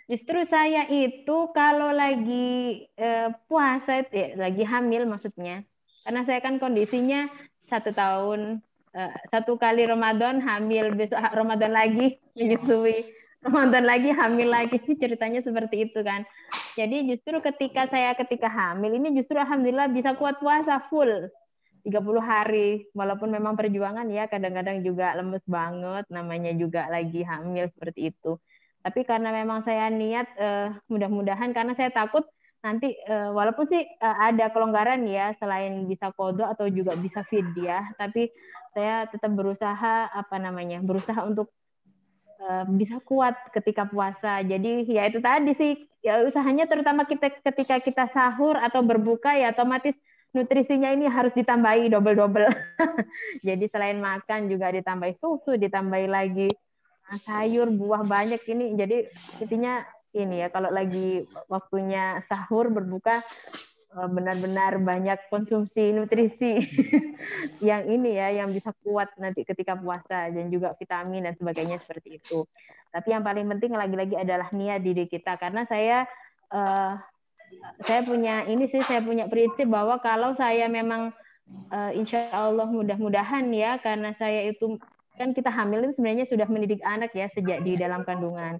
Justru saya itu kalau lagi puasa, lagi hamil maksudnya, karena saya kan kondisinya 1 tahun, 1 kali Ramadan hamil, besok Ramadan lagi menyusui, Ramadan lagi hamil lagi, ceritanya seperti itu kan. Jadi justru ketika hamil ini justru alhamdulillah bisa kuat puasa full 30 hari, walaupun memang perjuangan ya, kadang-kadang juga lemes banget, namanya juga lagi hamil seperti itu. Tapi karena memang saya niat, mudah-mudahan karena saya takut nanti, walaupun sih ada kelonggaran ya, selain bisa qadha atau juga bisa fidyah, tapi saya tetap berusaha untuk bisa kuat ketika puasa. Jadi ya itu tadi sih, ya usahanya terutama ketika kita sahur atau berbuka ya otomatis nutrisinya ini harus ditambahi double-double. Jadi selain makan juga ditambahi susu, ditambahi lagi sayur, buah banyak ini. Jadi intinya ini ya, kalau lagi waktunya sahur, berbuka, benar-benar banyak konsumsi nutrisi yang ini ya, yang bisa kuat nanti ketika puasa, dan juga vitamin dan sebagainya seperti itu. Tapi yang paling penting lagi-lagi adalah niat diri kita, karena saya punya prinsip bahwa kalau saya memang insya Allah mudah-mudahan ya, karena saya itu kan kita hamil itu sebenarnya sudah mendidik anak ya sejak di dalam kandungan.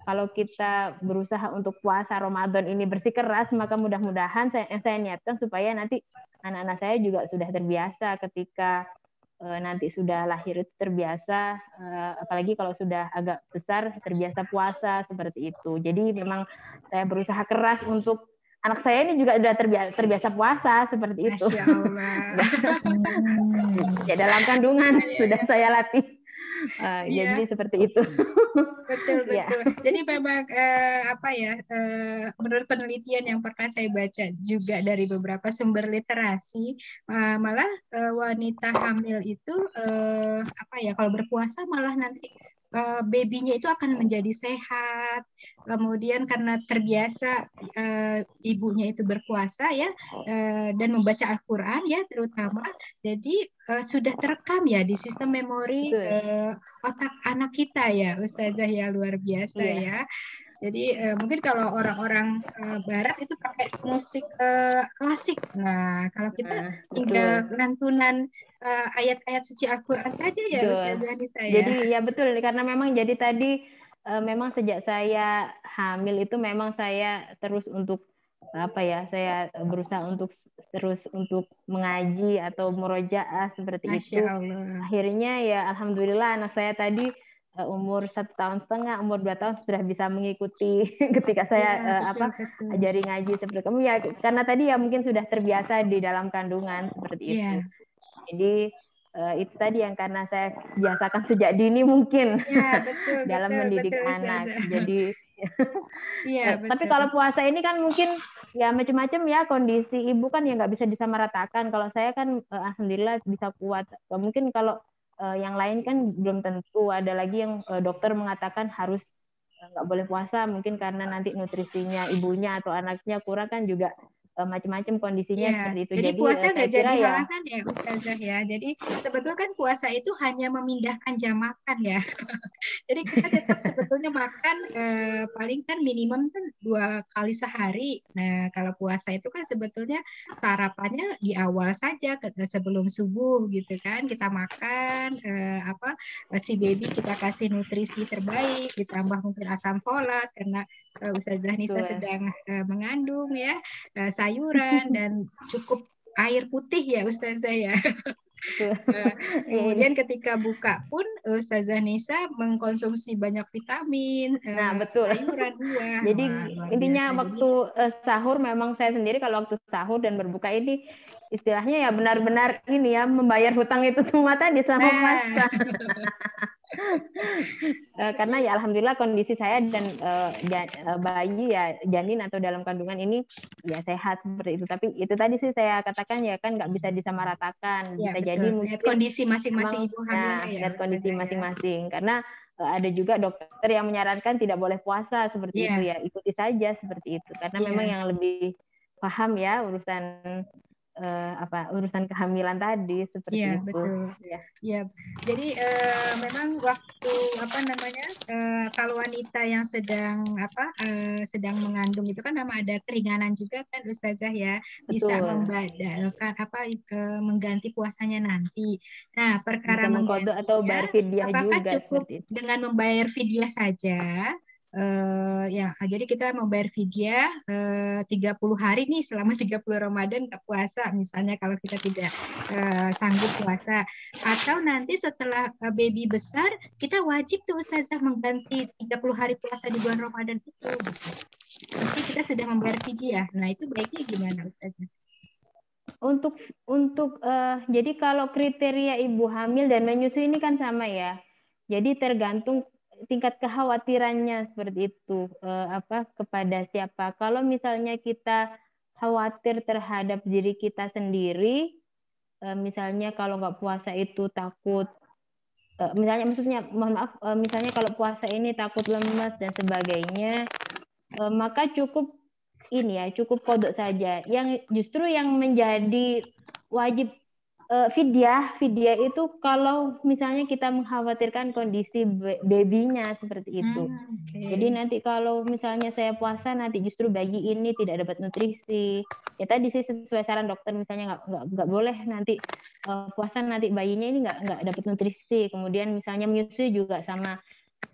Kalau kita berusaha untuk puasa Ramadan ini bersikeras, maka mudah-mudahan saya niatkan supaya nanti anak-anak saya juga sudah terbiasa ketika nanti sudah lahir itu terbiasa, apalagi kalau sudah agak besar terbiasa puasa seperti itu. Jadi memang saya berusaha keras untuk anak saya ini juga sudah terbiasa puasa seperti itu. Masya Allah. Sejak dalam kandungan sudah saya latih. Iya. Jadi seperti itu. Betul. Ya. Jadi memang menurut penelitian yang pernah saya baca juga dari beberapa sumber literasi, malah wanita hamil itu kalau berpuasa malah nanti babynya itu akan menjadi sehat. Kemudian karena terbiasa ibunya itu berpuasa ya dan membaca Al-Qur'an ya terutama, jadi sudah terekam ya di sistem memori otak anak kita ya, Ustazah ya, luar biasa ya. Jadi mungkin kalau orang-orang Barat itu pakai musik klasik. Nah, kalau kita tinggal lantunan ayat-ayat suci Al-Qur'an saja ya, Ustazah Nisa ya. Jadi ya betul, karena memang jadi tadi memang sejak saya hamil itu memang saya terus untuk saya berusaha untuk terus untuk mengaji atau murojaah seperti Masya itu. Allah. Akhirnya ya alhamdulillah anak saya tadi umur 1,5 tahun, umur 2 tahun sudah bisa mengikuti ketika saya ajari ngaji seperti kamu ya, karena tadi ya mungkin sudah terbiasa di dalam kandungan seperti itu. Jadi itu tadi yang karena saya biasakan sejak dini mungkin dalam mendidik anak. Jadi tapi kalau puasa ini kan mungkin ya macam-macam ya, kondisi ibu kan ya nggak bisa disamaratakan. Kalau saya kan alhamdulillah bisa kuat. Mungkin kalau yang lain kan belum tentu. Ada lagi yang dokter mengatakan harus nggak boleh puasa, mungkin karena nanti nutrisinya ibunya atau anaknya kurang, kan juga macam-macam kondisinya seperti itu. Jadi puasa nggak jadi halangan ya Ustazah ya. Jadi sebetulnya kan puasa itu hanya memindahkan jam makan ya. Jadi kita tetap sebetulnya makan paling kan minimum kan 2 kali sehari. Nah kalau puasa itu kan sebetulnya sarapannya di awal saja sebelum subuh gitu kan, kita makan si baby kita kasih nutrisi terbaik, ditambah mungkin asam folat karena Ustazah Nisa sedang mengandung ya, sayuran dan cukup air putih ya Ustazah ya. Kemudian ketika buka pun Ustazah Nisa mengkonsumsi banyak vitamin, sayuran, buah. Jadi intinya waktu sahur memang saya sendiri kalau waktu sahur dan berbuka ini istilahnya ya benar-benar ini ya membayar hutang itu semua tadi selama puasa. Karena ya alhamdulillah kondisi saya dan bayi ya janin atau dalam kandungan ini ya sehat seperti itu. Tapi itu tadi sih saya katakan ya kan nggak bisa disamaratakan. Bisa jadi mungkin kondisi masing-masing ibu hamilnya ya. Lihat kondisi masing-masing. Karena ada juga dokter yang menyarankan tidak boleh puasa seperti itu ya, ikuti saja seperti itu. Karena memang yang lebih paham ya urusan kehamilan tadi seperti itu. Betul. Ya. Jadi memang waktu kalau wanita yang sedang mengandung itu kan memang ada keringanan juga kan Ustazah ya, bisa membadalkan mengganti puasanya nanti. Nah, perkara mengkodok atau bayar fidyah apakah juga cukup dengan membayar fidyah saja? Jadi kita membayar fidyah 30 hari nih selama 30 Ramadan ke puasa misalnya kalau kita tidak sanggup puasa, atau nanti setelah baby besar kita wajib tuh Ustazah mengganti 30 hari puasa di bulan Ramadan itu meski kita sudah membayar fidyah. Nah itu baiknya gimana Ustazah? Untuk jadi kalau kriteria ibu hamil dan menyusui ini kan sama ya, jadi tergantung tingkat kekhawatirannya seperti itu kepada siapa. Kalau misalnya kita khawatir terhadap diri kita sendiri, misalnya kalau nggak puasa itu takut, misalnya kalau puasa ini takut lemas dan sebagainya, maka cukup kodok saja. Yang justru yang menjadi wajib fidyah itu kalau misalnya kita mengkhawatirkan kondisi babynya seperti itu. Jadi nanti kalau misalnya saya puasa nanti justru bayi ini tidak dapat nutrisi. Ya tadi sih sesuai saran dokter, misalnya nggak boleh nanti puasa nanti bayinya ini nggak dapat nutrisi. Kemudian misalnya menyusui juga sama.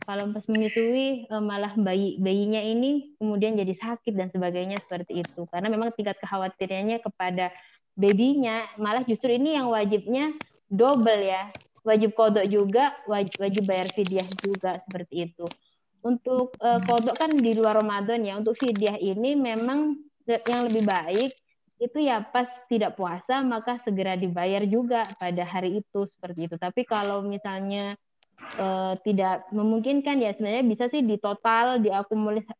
Kalau pas menyusui malah bayinya ini kemudian jadi sakit dan sebagainya seperti itu. Karena memang tingkat kekhawatirannya kepada babynya, malah justru ini yang wajibnya double ya. Wajib kodok juga, wajib bayar fidyah juga seperti itu. Untuk kodok kan di luar Ramadan ya. Untuk fidyah ini memang yang lebih baik itu ya pas tidak puasa maka segera dibayar juga pada hari itu seperti itu. Tapi kalau misalnya tidak memungkinkan ya sebenarnya bisa sih di total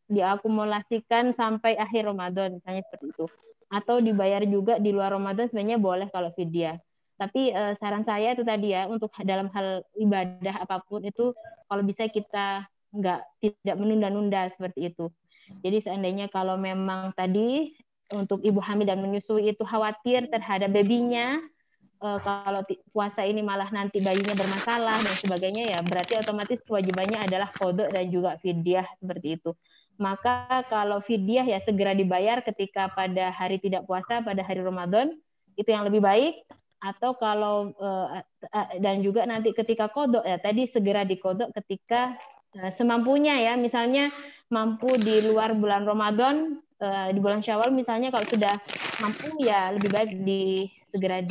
diakumulasikan sampai akhir Ramadan misalnya seperti itu. Atau dibayar juga di luar Ramadan sebenarnya boleh kalau fidyah. Tapi saran saya itu tadi ya untuk dalam hal ibadah apapun itu kalau bisa kita tidak menunda-nunda seperti itu. Jadi seandainya kalau memang tadi untuk ibu hamil dan menyusui itu khawatir terhadap babynya, kalau puasa ini malah nanti bayinya bermasalah dan sebagainya ya berarti otomatis kewajibannya adalah kodok dan juga fidyah seperti itu. Maka kalau fidyah ya segera dibayar ketika pada hari tidak puasa pada hari Ramadan itu yang lebih baik. Atau kalau dan juga nanti ketika kodok ya tadi segera dikodok ketika semampunya ya, misalnya mampu di luar bulan Ramadan, di bulan Syawal misalnya kalau sudah mampu ya lebih baik segera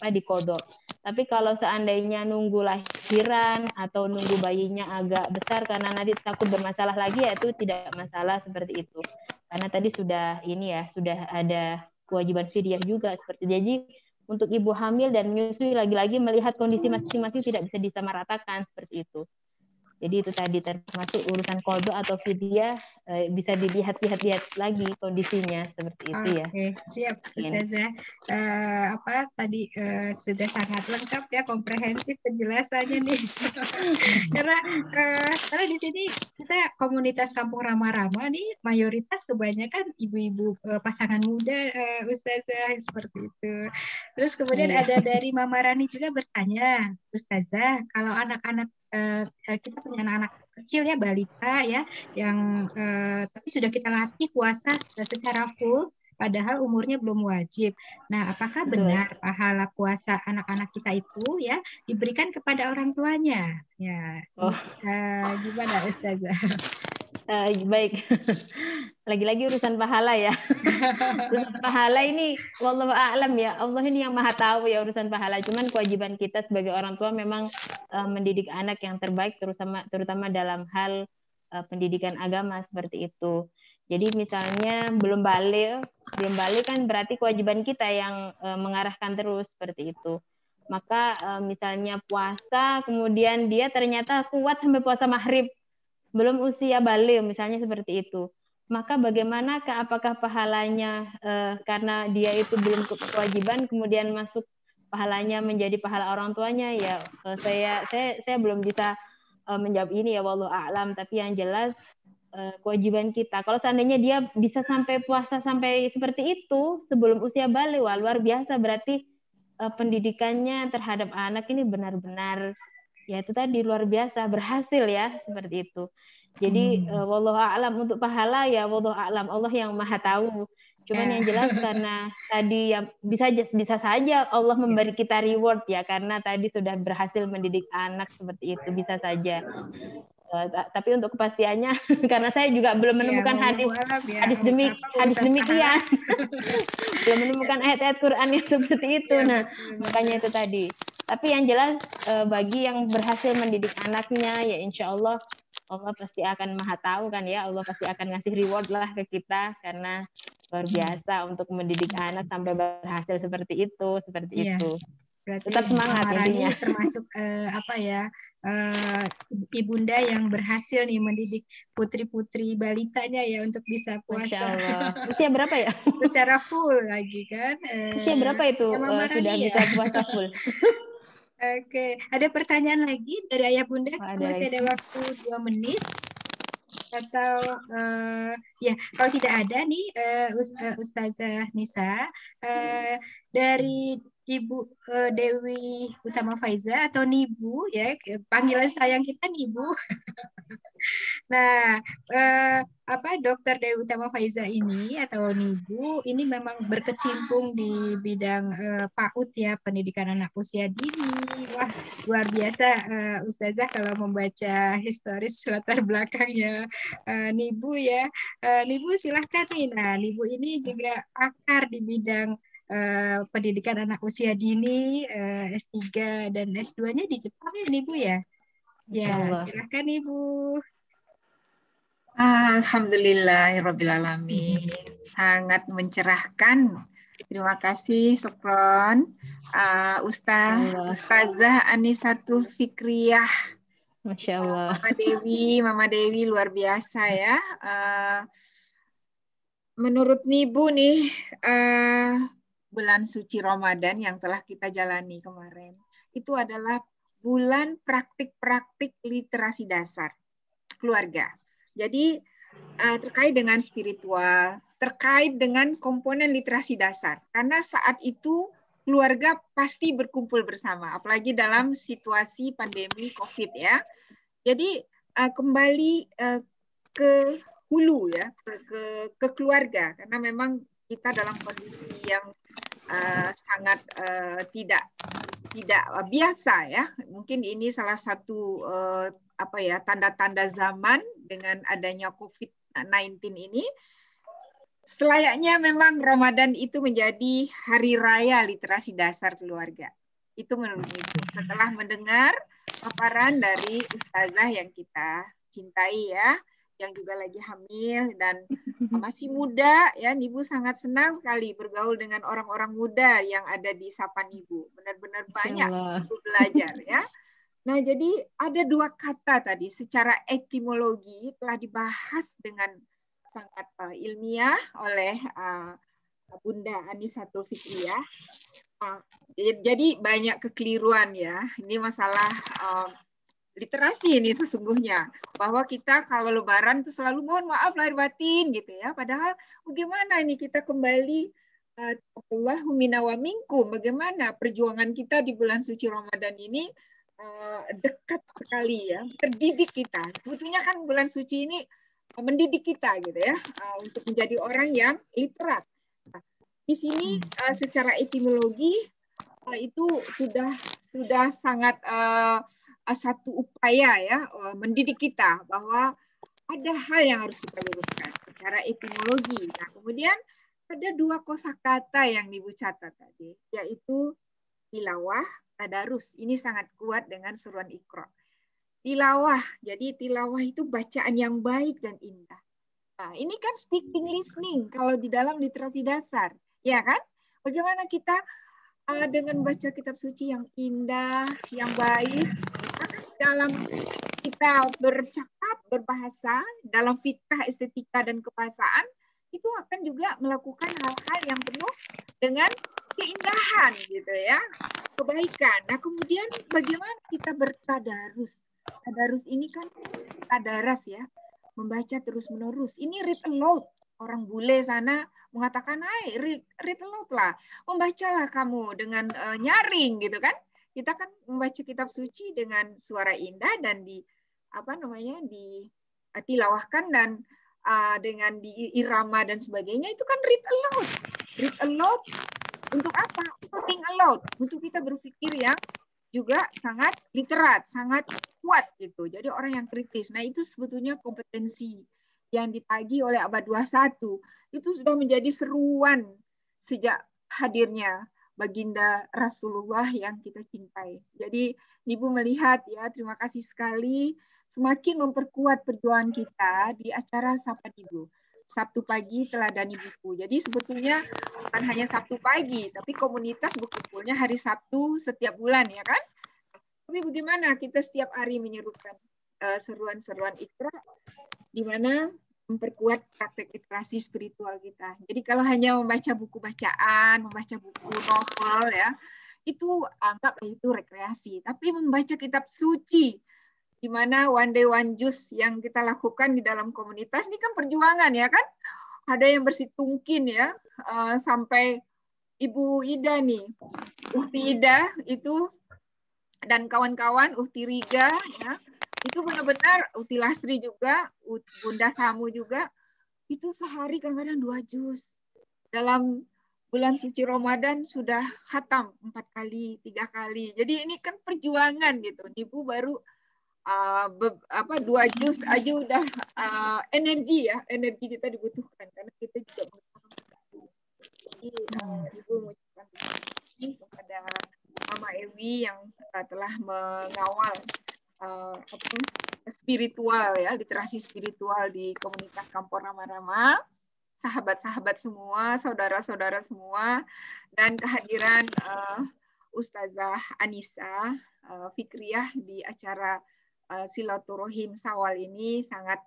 dikodok. Tapi kalau seandainya nunggu lahiran atau nunggu bayinya agak besar karena nanti takut bermasalah lagi ya itu tidak masalah seperti itu. Karena tadi sudah ada kewajiban fidyah juga seperti itu. Jadi untuk ibu hamil dan menyusui lagi-lagi melihat kondisi masing-masing tidak bisa disamaratakan seperti itu. Jadi itu tadi termasuk urusan kodok atau fidyah bisa dilihat-lihat lagi kondisinya seperti itu ya. Oke, siap Ustazah. Tadi sudah sangat lengkap ya, komprehensif penjelasannya nih. karena di sini kita komunitas Kampung Rama-Rama nih mayoritas kebanyakan ibu-ibu pasangan muda Ustazah seperti itu. Terus kemudian ada dari Mama Rani juga bertanya, Ustazah, kalau anak-anak kita punya anak-anak kecil ya balita ya yang tapi sudah kita latih puasa secara full padahal umurnya belum wajib. Nah, apakah benar pahala puasa anak-anak kita itu ya diberikan kepada orang tuanya? Ya, gimana Ustazah? Baik, lagi-lagi urusan pahala ya. Urusan pahala ini wallahu a'lam ya. Allah ini yang maha tahu ya urusan pahala. Cuman kewajiban kita sebagai orang tua memang mendidik anak yang terbaik terutama dalam hal pendidikan agama seperti itu. Jadi misalnya belum balik kan berarti kewajiban kita yang mengarahkan terus seperti itu. Maka misalnya puasa kemudian dia ternyata kuat sampai puasa maghrib belum usia balik misalnya seperti itu, maka bagaimanakah apakah pahalanya karena dia itu belum kewajiban kemudian masuk pahalanya menjadi pahala orang tuanya ya saya belum bisa menjawab ini ya wallahu a'lam, tapi yang jelas kewajiban kita kalau seandainya dia bisa sampai puasa sampai seperti itu sebelum usia balik wah luar biasa berarti pendidikannya terhadap anak ini benar-benar ya itu tadi luar biasa berhasil ya seperti itu. Jadi wallahu a'lam untuk pahala ya wallahu a'lam Allah yang maha tahu. Cuman yang jelas karena tadi ya bisa saja Allah memberi kita reward ya karena tadi sudah berhasil mendidik anak seperti itu bisa saja. Tapi untuk kepastiannya karena saya juga belum menemukan hadis demikian belum menemukan ayat-ayat Quran yang seperti itu. Nah makanya itu tadi. Tapi yang jelas bagi yang berhasil mendidik anaknya ya insya Allah pasti akan maha tahu kan ya, Allah pasti akan ngasih reward lah ke kita karena luar biasa untuk mendidik anak sampai berhasil seperti itu Berarti tetap semangat intinya. Termasuk ibunda yang berhasil nih mendidik putri-putri balitanya ya untuk bisa puasa. Masya Allah. Usia berapa ya? Secara full lagi kan. Usia berapa itu sudah bisa puasa full? Oke, ada pertanyaan lagi dari Ayah Bunda? Masih ada waktu 2 menit. Atau ya kalau tidak ada nih Ustazah Nisa dari Ibu Dewi Utama Faiza atau Nibu ya panggilan sayang kita Nibu. Nah, Dokter Dewi Utama Faiza ini atau Nibu ini memang berkecimpung di bidang PAUD ya pendidikan anak usia dini. Wah luar biasa Ustazah kalau membaca historis latar belakangnya Nibu ya. Nibu silahkan nih. Nah Nibu ini juga pakar di bidang pendidikan anak usia dini, S3 dan S2-nya di Jepang ya, Ibu ya? Ya, silakan Ibu. Alhamdulillahirrabbilalamin. Sangat mencerahkan. Terima kasih, Sokron. Ustazah Anisatul Fikriyah. Masya Allah. Mama Dewi luar biasa ya. Menurut Nibu nih, bulan suci Ramadan yang telah kita jalani kemarin, itu adalah bulan praktik-praktik literasi dasar keluarga. Jadi terkait dengan spiritual, terkait dengan komponen literasi dasar. Karena saat itu keluarga pasti berkumpul bersama, apalagi dalam situasi pandemi COVID ya. Jadi kembali ke hulu ya, ke keluarga, karena memang kita dalam kondisi yang sangat tidak biasa ya. Mungkin ini salah satu tanda-tanda zaman dengan adanya COVID-19 ini. Selayaknya memang Ramadan itu menjadi hari raya literasi dasar keluarga. Itu menurut itu. Setelah mendengar paparan dari ustazah yang kita cintai ya, yang juga lagi hamil dan masih muda ya, Ibu sangat senang sekali bergaul dengan orang-orang muda yang ada di Sapan Ibu. Benar-benar banyak Ibu belajar ya. Nah, jadi ada dua kata tadi secara etimologi telah dibahas dengan sangat ilmiah oleh Bunda Anisatul Fikriyah. Jadi banyak kekeliruan ya. Ini masalah literasi ini sesungguhnya. Bahwa kita kalau lebaran itu selalu mohon maaf lahir batin gitu ya. Padahal bagaimana ini kita kembali Allahu minna wa minkum. Bagaimana perjuangan kita di bulan suci Ramadan ini dekat sekali ya, terdidik kita. Sebetulnya kan bulan suci ini mendidik kita gitu ya, untuk menjadi orang yang literat. Nah, di sini secara etimologi itu sudah sangat satu upaya ya, mendidik kita bahwa ada hal yang harus kita luruskan secara etimologi. Nah, kemudian ada dua kosakata yang Ibu catat tadi, yaitu tilawah, tadarus. Ini sangat kuat dengan seruan Iqra. Tilawah, jadi tilawah itu bacaan yang baik dan indah. Nah, ini kan speaking listening kalau di dalam literasi dasar, ya kan? Bagaimana kita dengan baca kitab suci yang indah, yang baik, dalam kita bercakap, berbahasa, dalam fitrah, estetika, dan kebahasaan, itu akan juga melakukan hal-hal yang penuh dengan keindahan gitu ya, kebaikan. Nah, kemudian bagaimana kita bertadarus? Tadarus ini kan tadaras ya, membaca terus-menerus. Ini read aloud. Orang bule sana mengatakan, "Hai, read aloud lah. Membacalah kamu dengan nyaring gitu kan?" Kita kan membaca kitab suci dengan suara indah dan ditilawahkan dan dengan diirama dan sebagainya, itu kan read aloud. Read aloud untuk apa? Untuk think aloud, untuk kita berpikir yang juga sangat literat, sangat kuat gitu. Jadi orang yang kritis. Nah, itu sebetulnya kompetensi yang ditagih oleh abad 21. Itu sudah menjadi seruan sejak hadirnya baginda Rasulullah yang kita cintai. Jadi Ibu melihat ya, terima kasih sekali semakin memperkuat perjuangan kita di acara Sapa Ibu. Sabtu pagi teladani buku. Jadi sebetulnya bukan hanya Sabtu pagi, tapi komunitas berkumpulnya hari Sabtu setiap bulan ya kan? Tapi bagaimana kita setiap hari menyerukan seruan-seruan Iqra di mana memperkuat praktek literasi spiritual kita. Jadi kalau hanya membaca buku bacaan, membaca buku novel ya, itu anggap itu rekreasi. Tapi membaca kitab suci, di mana one day one juice yang kita lakukan di dalam komunitas ini kan perjuangan ya kan? Ada yang bersitungkin ya, sampai Ibu Ida nih, Ukti Ida itu dan kawan-kawan, Ukti Riga ya, itu benar-benar Ukti Lastri juga, Bunda Samu juga, itu sehari kadang-kadang 2 juz. Dalam bulan suci Ramadan sudah khatam 4 kali, 3 kali. Jadi ini kan perjuangan gitu. Ibu baru 2 juz aja udah energi ya, energi kita dibutuhkan karena kita juga Ibu mengucapkan terima kasih kepada Mama Ewi yang telah mengawal spiritual ya, literasi spiritual di komunitas Kampung Rama-Rama, sahabat-sahabat semua, saudara-saudara semua, dan kehadiran Ustazah Anissa Fikriyah di acara Silaturahim Sawal ini sangat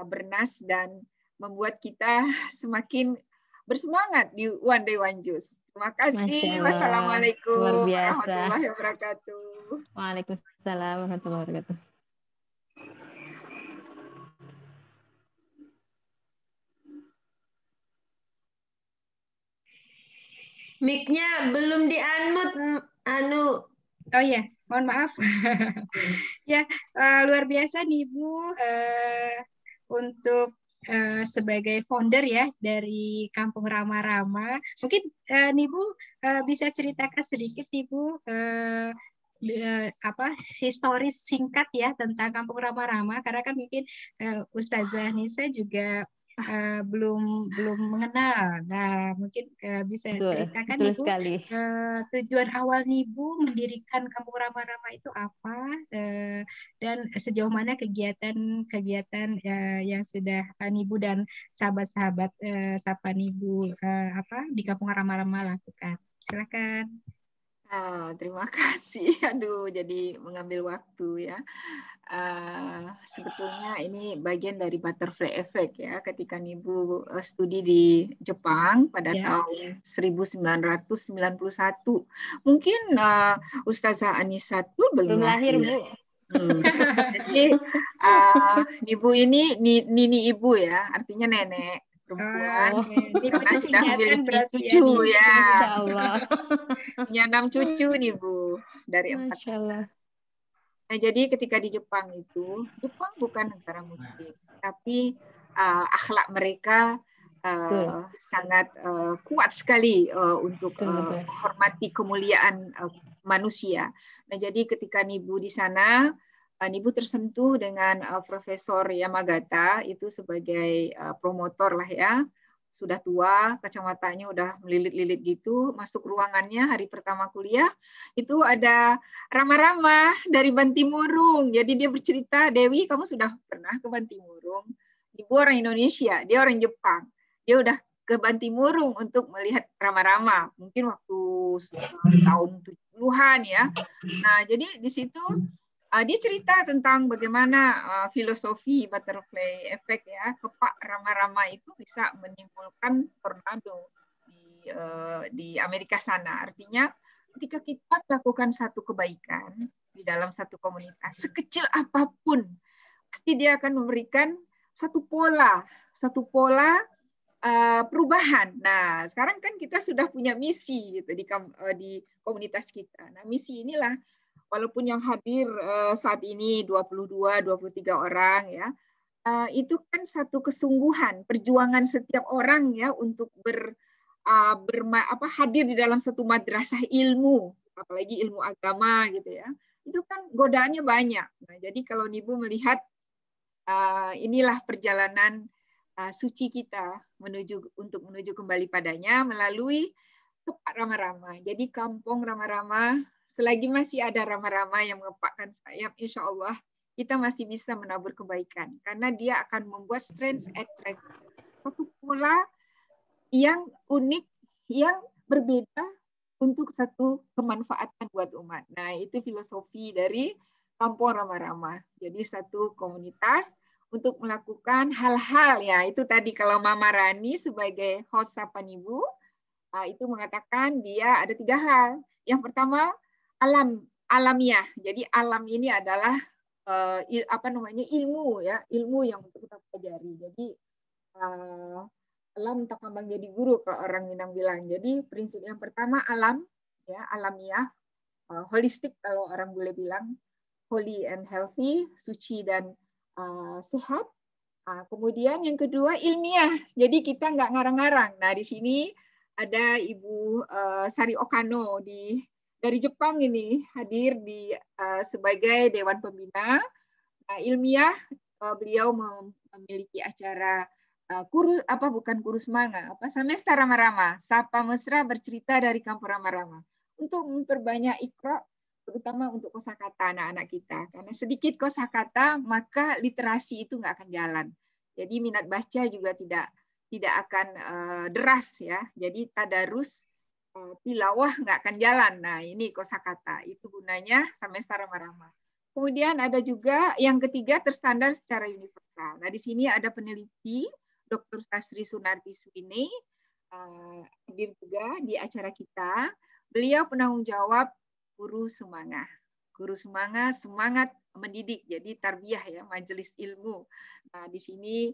bernas dan membuat kita semakin bersemangat di One Day One Juice. Terima kasih. Wassalamualaikum warahmatullahi wabarakatuh. Waalaikumsalam warahmatullahi wabarakatuh. Mic-nya belum di-unmute, Anu. Oh ya, mohon maaf. Ya, luar biasa nih Bu, untuk sebagai founder ya dari Kampung Rama-Rama. Mungkin nih Bu bisa ceritakan sedikit nih Bu historis singkat ya tentang Kampung Rama-Rama, karena kan mungkin Ustazah Nisa juga belum mengenal. Nah, mungkin bisa ceritakan Ibu tujuan awal Ibu mendirikan Kampung Rama-Rama itu apa, dan sejauh mana kegiatan yang sudah Ibu dan sahabat-sahabat Sapa Ibu di Kampung Rama-Rama lakukan. Silakan. Terima kasih. Aduh, jadi mengambil waktu ya. Sebetulnya ini bagian dari butterfly effect ya. Ketika Ibu studi di Jepang pada tahun 1991, mungkin Ustazah Anissa tuh belum lahir. Bu. Jadi Ibu ini nini Ibu ya, artinya nenek perempuan. Karena sudah memiliki cucu ya. Punya 6 cucu nih Bu dari 4 anak. Nah, jadi ketika di Jepang itu, Jepang bukan negara muslim, tapi akhlak mereka sangat kuat sekali untuk menghormati kemuliaan manusia. Nah, jadi ketika Nibu di sana, Nibu tersentuh dengan Profesor Yamagata itu sebagai promotor lah ya. Sudah tua, kacamatanya udah melilit-lilit gitu, masuk ruangannya hari pertama kuliah, itu ada Rama-Rama dari Bantimurung. Jadi dia bercerita, Dewi kamu sudah pernah ke Bantimurung? Ibu orang Indonesia, dia orang Jepang. Dia udah ke Bantimurung untuk melihat Rama-Rama, mungkin waktu tahun 70-an ya. Nah, jadi di situ dia cerita tentang bagaimana filosofi butterfly effect ya, kepak Rama-Rama itu bisa menimbulkan tornado di Amerika sana. Artinya ketika kita melakukan satu kebaikan di dalam satu komunitas, sekecil apapun, pasti dia akan memberikan satu pola perubahan. Nah, sekarang kan kita sudah punya misi gitu di komunitas kita. Nah, misi inilah walaupun yang hadir saat ini 22-23 orang ya, itu kan satu kesungguhan, perjuangan setiap orang ya untuk hadir di dalam satu madrasah ilmu, apalagi ilmu agama gitu ya. Itu kan godaannya banyak. Nah, jadi kalau Nibu melihat inilah perjalanan suci kita untuk menuju kembali padanya melalui kepak Rama-Rama. Jadi kampung Rama-Rama, selagi masih ada Rama-Rama yang mengepakkan sayap, insya Allah kita masih bisa menabur kebaikan. Karena dia akan membuat strength attract. Satu pola yang unik, yang berbeda untuk satu kemanfaatan buat umat. Nah, itu filosofi dari Kampung Rama-Rama. Jadi satu komunitas untuk melakukan hal-hal ya. Itu tadi kalau Mama Rani sebagai host Sapa Nibu, itu mengatakan dia ada 3 hal. Yang pertama alamiah. Jadi alam ini adalah ilmu ya, ilmu yang untuk kita pelajari. Jadi alam tak kambang jadi guru kalau orang Minang bilang. Jadi prinsip yang pertama alam ya, alamiah, holistik kalau orang boleh bilang, holy and healthy, suci dan sehat. Kemudian yang kedua ilmiah. Jadi kita nggak ngarang-ngarang. Nah, di sini ada Ibu Sari Okano dari Jepang ini hadir sebagai Dewan Pembina. Ilmiah, beliau memiliki acara bukan kurus manga, Samesta Rama-Rama, Sapa Mesra Bercerita dari Kampung Rama-Rama, untuk memperbanyak Iqra, terutama untuk kosakata anak-anak kita. Karena sedikit kosakata, maka literasi itu nggak akan jalan. Jadi minat baca juga tidak akan deras ya. Jadi tadarus, tilawah nggak akan jalan. Nah ini kosakata, itu gunanya Samesta Rama-Rama. Kemudian ada juga yang ketiga, terstandar secara universal. Nah di sini ada peneliti Dr. Sastri Sunarti Swini, hadir juga di acara kita. Beliau penanggung jawab Guru Semangat. Guru Semangat, semangat mendidik, jadi tarbiyah ya, majelis ilmu. Nah di sini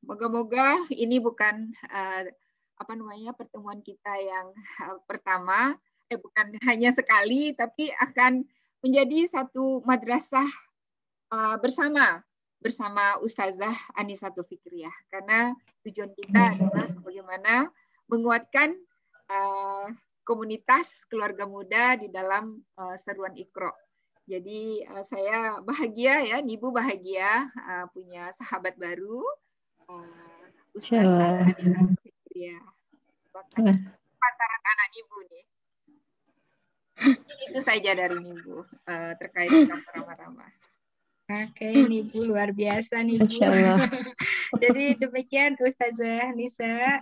moga-moga ini bukan pertemuan kita yang pertama, bukan hanya sekali, tapi akan menjadi satu madrasah bersama Ustazah Anisatul Fikriyah, karena tujuan kita adalah bagaimana menguatkan komunitas keluarga muda di dalam seruan Iqra. Jadi saya bahagia ya, Nibu bahagia punya sahabat baru, Ustazah Anisatul Fikriyah. Terima kasih pantaran anak Nibu nih. Itu saja dari Nibu terkait Kampung Rama-Rama. Oke, Nibu luar biasa nih Bu. Jadi demikian Ustazah Nisa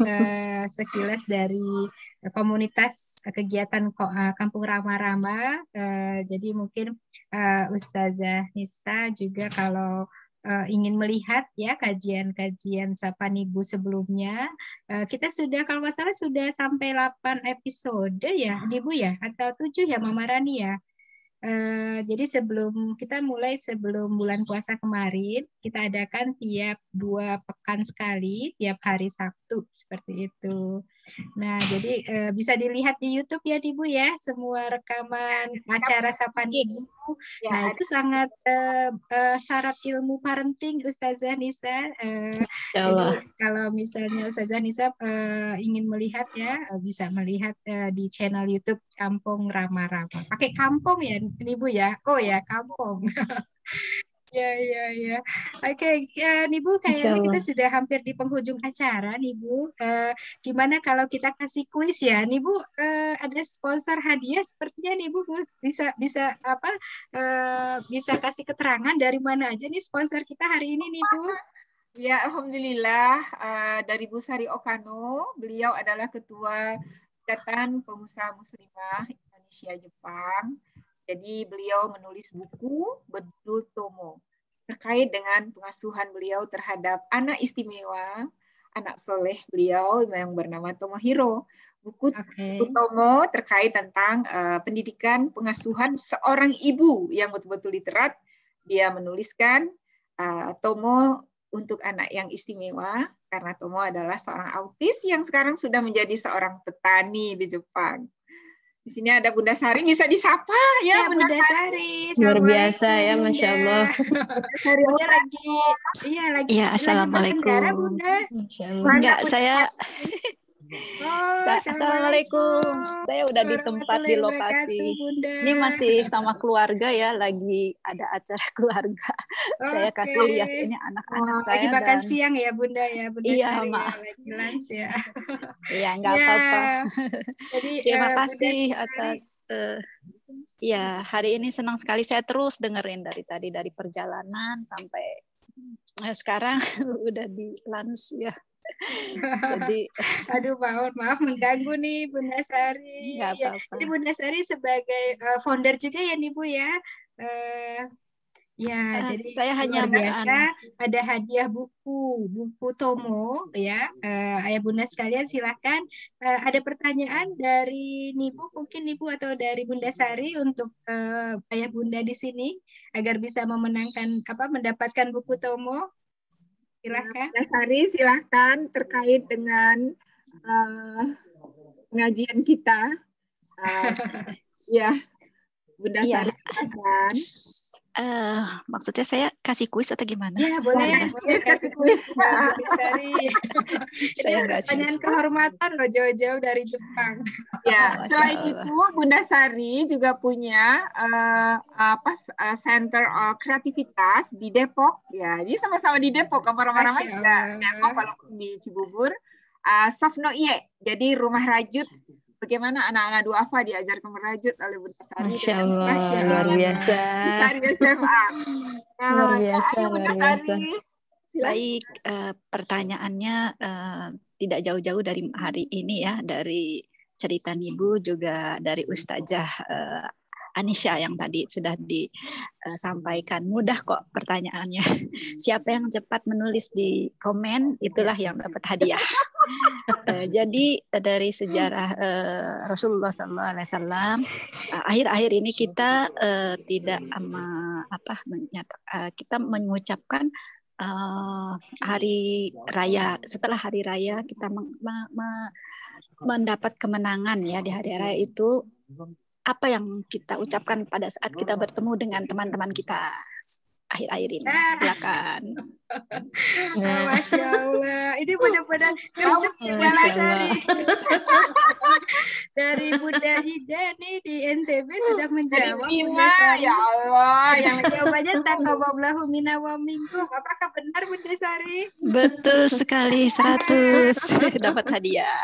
sekilas dari komunitas kegiatan Kampung Rama-Rama. Jadi mungkin Ustazah Nisa juga kalau ingin melihat ya kajian-kajian Sapa Nibu sebelumnya, kita sudah kalau nggak salah sudah sampai 8 episode ya Nibu ya, atau 7 ya Mama Rani ya. Jadi sebelum bulan puasa kemarin, kita adakan tiap 2 pekan sekali, tiap hari Sabtu seperti itu. Nah, jadi bisa dilihat di YouTube ya, Ibu ya, semua rekaman acara Sapa Nibu. Nah, itu sangat syarat ilmu parenting, Ustazah Nisa. Jadi kalau misalnya Ustazah Nisa ingin melihat ya, bisa melihat di channel YouTube Kampung Rama-Rama. Pakai kampung ya, Nibu ya? Oh ya, kampung. Ya. Oke, Nibu kayaknya kita sudah hampir di penghujung acara, Nibu. Gimana kalau kita kasih kuis ya, Nibu? Ada sponsor hadiah, sepertinya Nibu bisa bisa kasih keterangan dari mana aja nih sponsor kita hari ini, Nibu? Ya, alhamdulillah dari Bu Sari Okano, beliau adalah ketua Ikatan Pengusaha Muslimah Indonesia Jepang. Jadi beliau menulis buku berjudul Tomo terkait dengan pengasuhan beliau terhadap anak istimewa, anak soleh beliau yang bernama Tomohiro. Buku Tomo terkait tentang pendidikan pengasuhan seorang ibu yang betul-betul literat. Dia menuliskan Tomo untuk anak yang istimewa, karena Tomo adalah seorang autis yang sekarang sudah menjadi seorang petani di Jepang. Di sini ada Bunda Sari, bisa disapa ya, Bunda Sari. Luar biasa ya, Masya Allah. Bunda lagi. Ya, Assalamualaikum. Bunda. Enggak, saya. Assalamualaikum. Saya udah di tempat di lokasi. Ini masih sama keluarga ya, lagi ada acara keluarga. Saya kasih lihat ini anak-anak saya. Lagi makan siang ya Bunda ya. Bunda iya, Sari maaf. Ya, lagi lunch ya. Iya, nggak apa-apa. Jadi, terima kasih atas. Ya, hari ini senang sekali saya terus dengerin dari tadi, dari perjalanan sampai sekarang udah di lunch ya. Jadi, aduh maaf mengganggu nih Bunda Sari. Nggak apa-apa. Ya, jadi Bunda Sari sebagai founder juga ya nih Bu ya. Jadi saya hanya biasa ada hadiah buku Tomo ya. Ayah Bunda sekalian silakan. Ada pertanyaan dari Nibu, mungkin Nibu atau dari Bunda Sari untuk Ayah Bunda di sini agar bisa mendapatkan buku Tomo. Silakan. Bunda Sari, silakan terkait dengan pengajian kita. Ya, Bunda Sari silakan. Maksudnya saya kasih kuis atau gimana? Ya, boleh kasih kuis Bunda Sari. Saya Ini nggak pertanyaan kehormatan loh, jauh-jauh dari Jepang. Ya, Masya selain Allah. itu Bunda Sari juga punya Center Kreativitas di Depok. Ya, ini sama-sama di Depok. Kamar-kamar Masya juga Allah. Depok, walaupun di Cibubur. Sofno Iye, jadi rumah rajut. Bagaimana anak-anak duafa diajarkan merajut oleh Bunda Sari. Masya Allah, Masya luar Allah. biasa. Sari SMA. Luar biasa, Ayo Bunda luar biasa. Sari. Baik, pertanyaannya tidak jauh-jauh dari hari ini ya, dari cerita Nibu juga dari Ustazah Anisha yang tadi sudah disampaikan. Mudah kok pertanyaannya. Siapa yang cepat menulis di komen, itulah yang dapat hadiah. Jadi dari sejarah Rasulullah SAW, akhir-akhir ini kita tidak kita mengucapkan hari raya. Setelah hari raya kita mendapat kemenangan ya di hari raya itu. Apa yang kita ucapkan pada saat kita bertemu dengan teman-teman kita akhir-akhir ini? Silakan. Masya Allah, ini benar-benar gercep ya Bunda Sari. Dari Bunda Ida nih di NTB sudah menjawab Bunda Sari. Ya Allah, yang jawabannya taqabbalallahu minna wa minkum. Apakah benar Bunda Sari? Betul sekali, 100 dapat hadiah.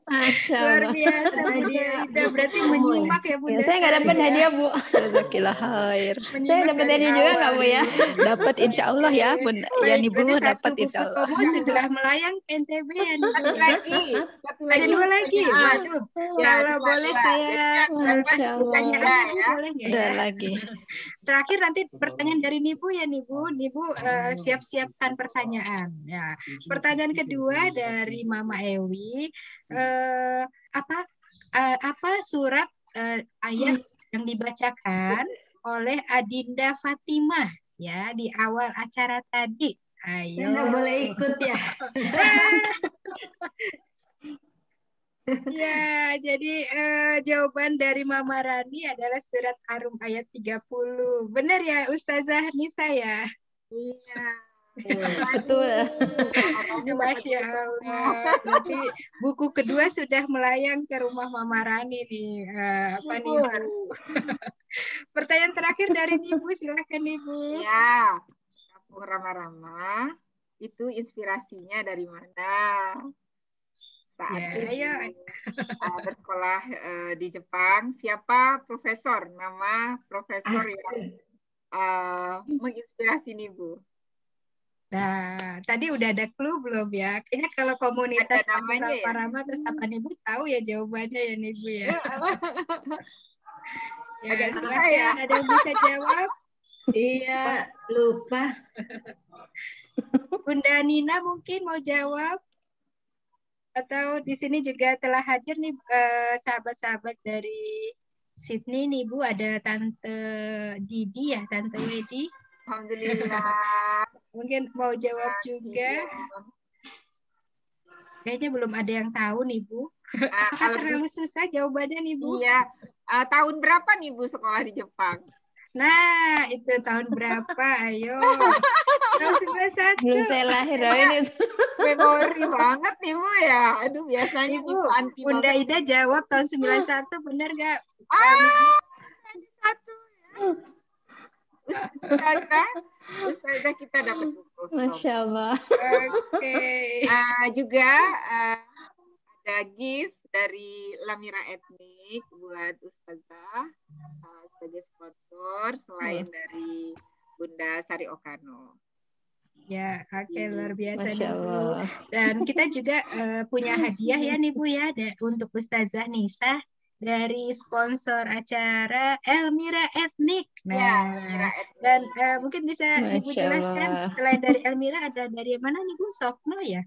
Masya Luar Allah. biasa Bunda Ida, berarti menyimak ya Bunda Saya nggak dapat Sari, ya. hadiah, Bu. Jazakillah khair. Saya Menyimak dapat dari hadiah juga nggak, Bu, ya? Dapat insya Allah ya, Bunda. Ya Baik, Ibu berarti dapat satu insya buku Allah. Tomo sudah melayang ke NTB ya nih. satu lagi. Ada 2 lagi. Waduh. Ya, Kalau dua, boleh dua. saya Masya kasih Allah. pertanyaan Ibu Ya. boleh nggak Udah ya? lagi. Terakhir nanti pertanyaan dari Nibu ya Nibu. Nibu siap-siapkan pertanyaan. Ya. Pertanyaan kedua dari Mama Ewi. Apa surat ayat yang dibacakan oleh Adinda Fatimah ya di awal acara tadi? Ayo. Nggak boleh ikut ya. Ya, jadi jawaban dari Mama Rani adalah surat Ar-Rum ayat 30. Benar ya Ustazah Nisa ya? Iya. Betul. Masya Allah. Berarti buku kedua sudah melayang ke rumah Mama Rani nih. Apa nih Bu? Pertanyaan terakhir dari Ibu, silakan Ibu. Ya, Kampung Rama-Rama itu inspirasinya dari mana? Saat Ya, ayo. bersekolah di Jepang, siapa profesor? Nama profesor yang menginspirasi Nibu? Nah, tadi udah ada clue belum ya? Kayaknya kalau komunitas Ada namanya ya? Rama terus apa Nibu tahu ya jawabannya ya Nibu ya. Ya, Agak susah silakan. ya. Ada yang bisa jawab? Iya, lupa. Bunda Nina mungkin mau jawab? Atau di sini juga telah hadir nih sahabat-sahabat dari Sydney nih Bu, ada Tante Didi ya, Tante Wedi. Alhamdulillah. Mungkin mau jawab juga. Kayaknya belum ada yang tahu nih Bu. Apakah terlalu susah jawabannya nih Bu? Iya. Tahun berapa nih Bu sekolah di Jepang? Nah, itu tahun berapa? Ayo. Tahun 91. Belum saya lahir loh ini. Memori banget nih Bu ya. Aduh, biasanya Ibu, Ibu anti Bunda banget. Ida jawab tahun 91, benar nggak? Ustazah kita dapat buku. Masya Allah. Oke. Juga ada gift dari Lamira Etnik buat Ustazah sebagai sponsor selain dari Bunda Sari Okano. Ya, oke, luar biasa Masya nih Bu. Allah. Dan kita juga punya hadiah ya nih Bu ya untuk Ustazah Nisa dari sponsor acara Elmira Etnik. Nah, Ya, Elmira Etnik. dan mungkin bisa Ibu Masya jelaskan Allah. selain dari Elmira ada dari mana nih Bu? Sofno ya?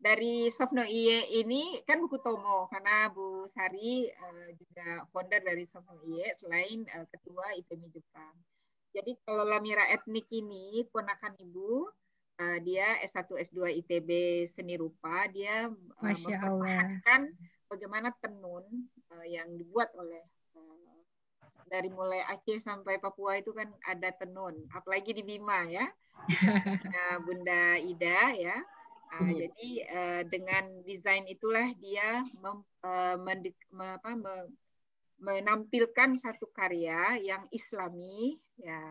Dari Sofno Iye ini kan buku Tomo karena Bu Sari juga founder dari Sofno Iye selain ketua IPMI Jepang. Jadi kalau Lamira Etnik ini ponakan Ibu, dia S1 S2 ITB Seni Rupa, dia mempertahankan bagaimana tenun yang dibuat oleh dari mulai Aceh sampai Papua itu kan ada tenun, apalagi di Bima ya. Nah, Bunda Ida ya. Jadi dengan desain itulah dia menampilkan satu karya yang Islami ya.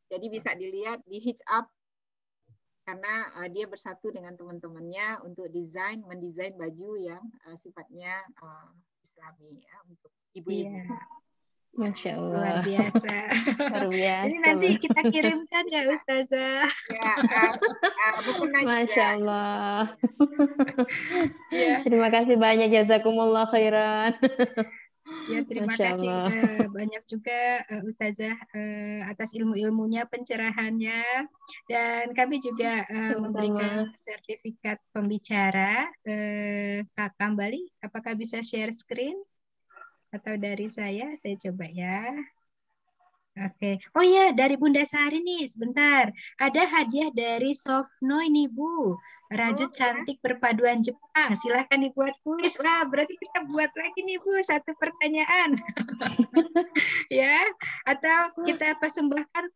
Jadi bisa dilihat di Hitch Up karena dia bersatu dengan teman-temannya untuk mendesain baju yang sifatnya Islami ya untuk ibu-ibu. Iya. Masya Allah. Luar biasa. Luar biasa. Ini nanti kita kirimkan ya Ustazah. Ya, bukan Masya Allah. Ya. Terima kasih banyak, jazakumullah khairan. Ya, terima Masya kasih Allah. banyak juga Ustazah atas ilmu-ilmunya, pencerahannya. Dan kami juga memberikan sertifikat pembicara. Kak Kambali, apakah bisa share screen? Atau dari saya coba ya. Oke. Oh ya, dari Bunda Sari nih, sebentar. Ada hadiah dari Sofno ini, Bu. Rajut cantik perpaduan Jepang. Silahkan dibuat kuis. Wah, berarti kita buat lagi nih, Bu, satu pertanyaan. Ya, atau kita persembahkan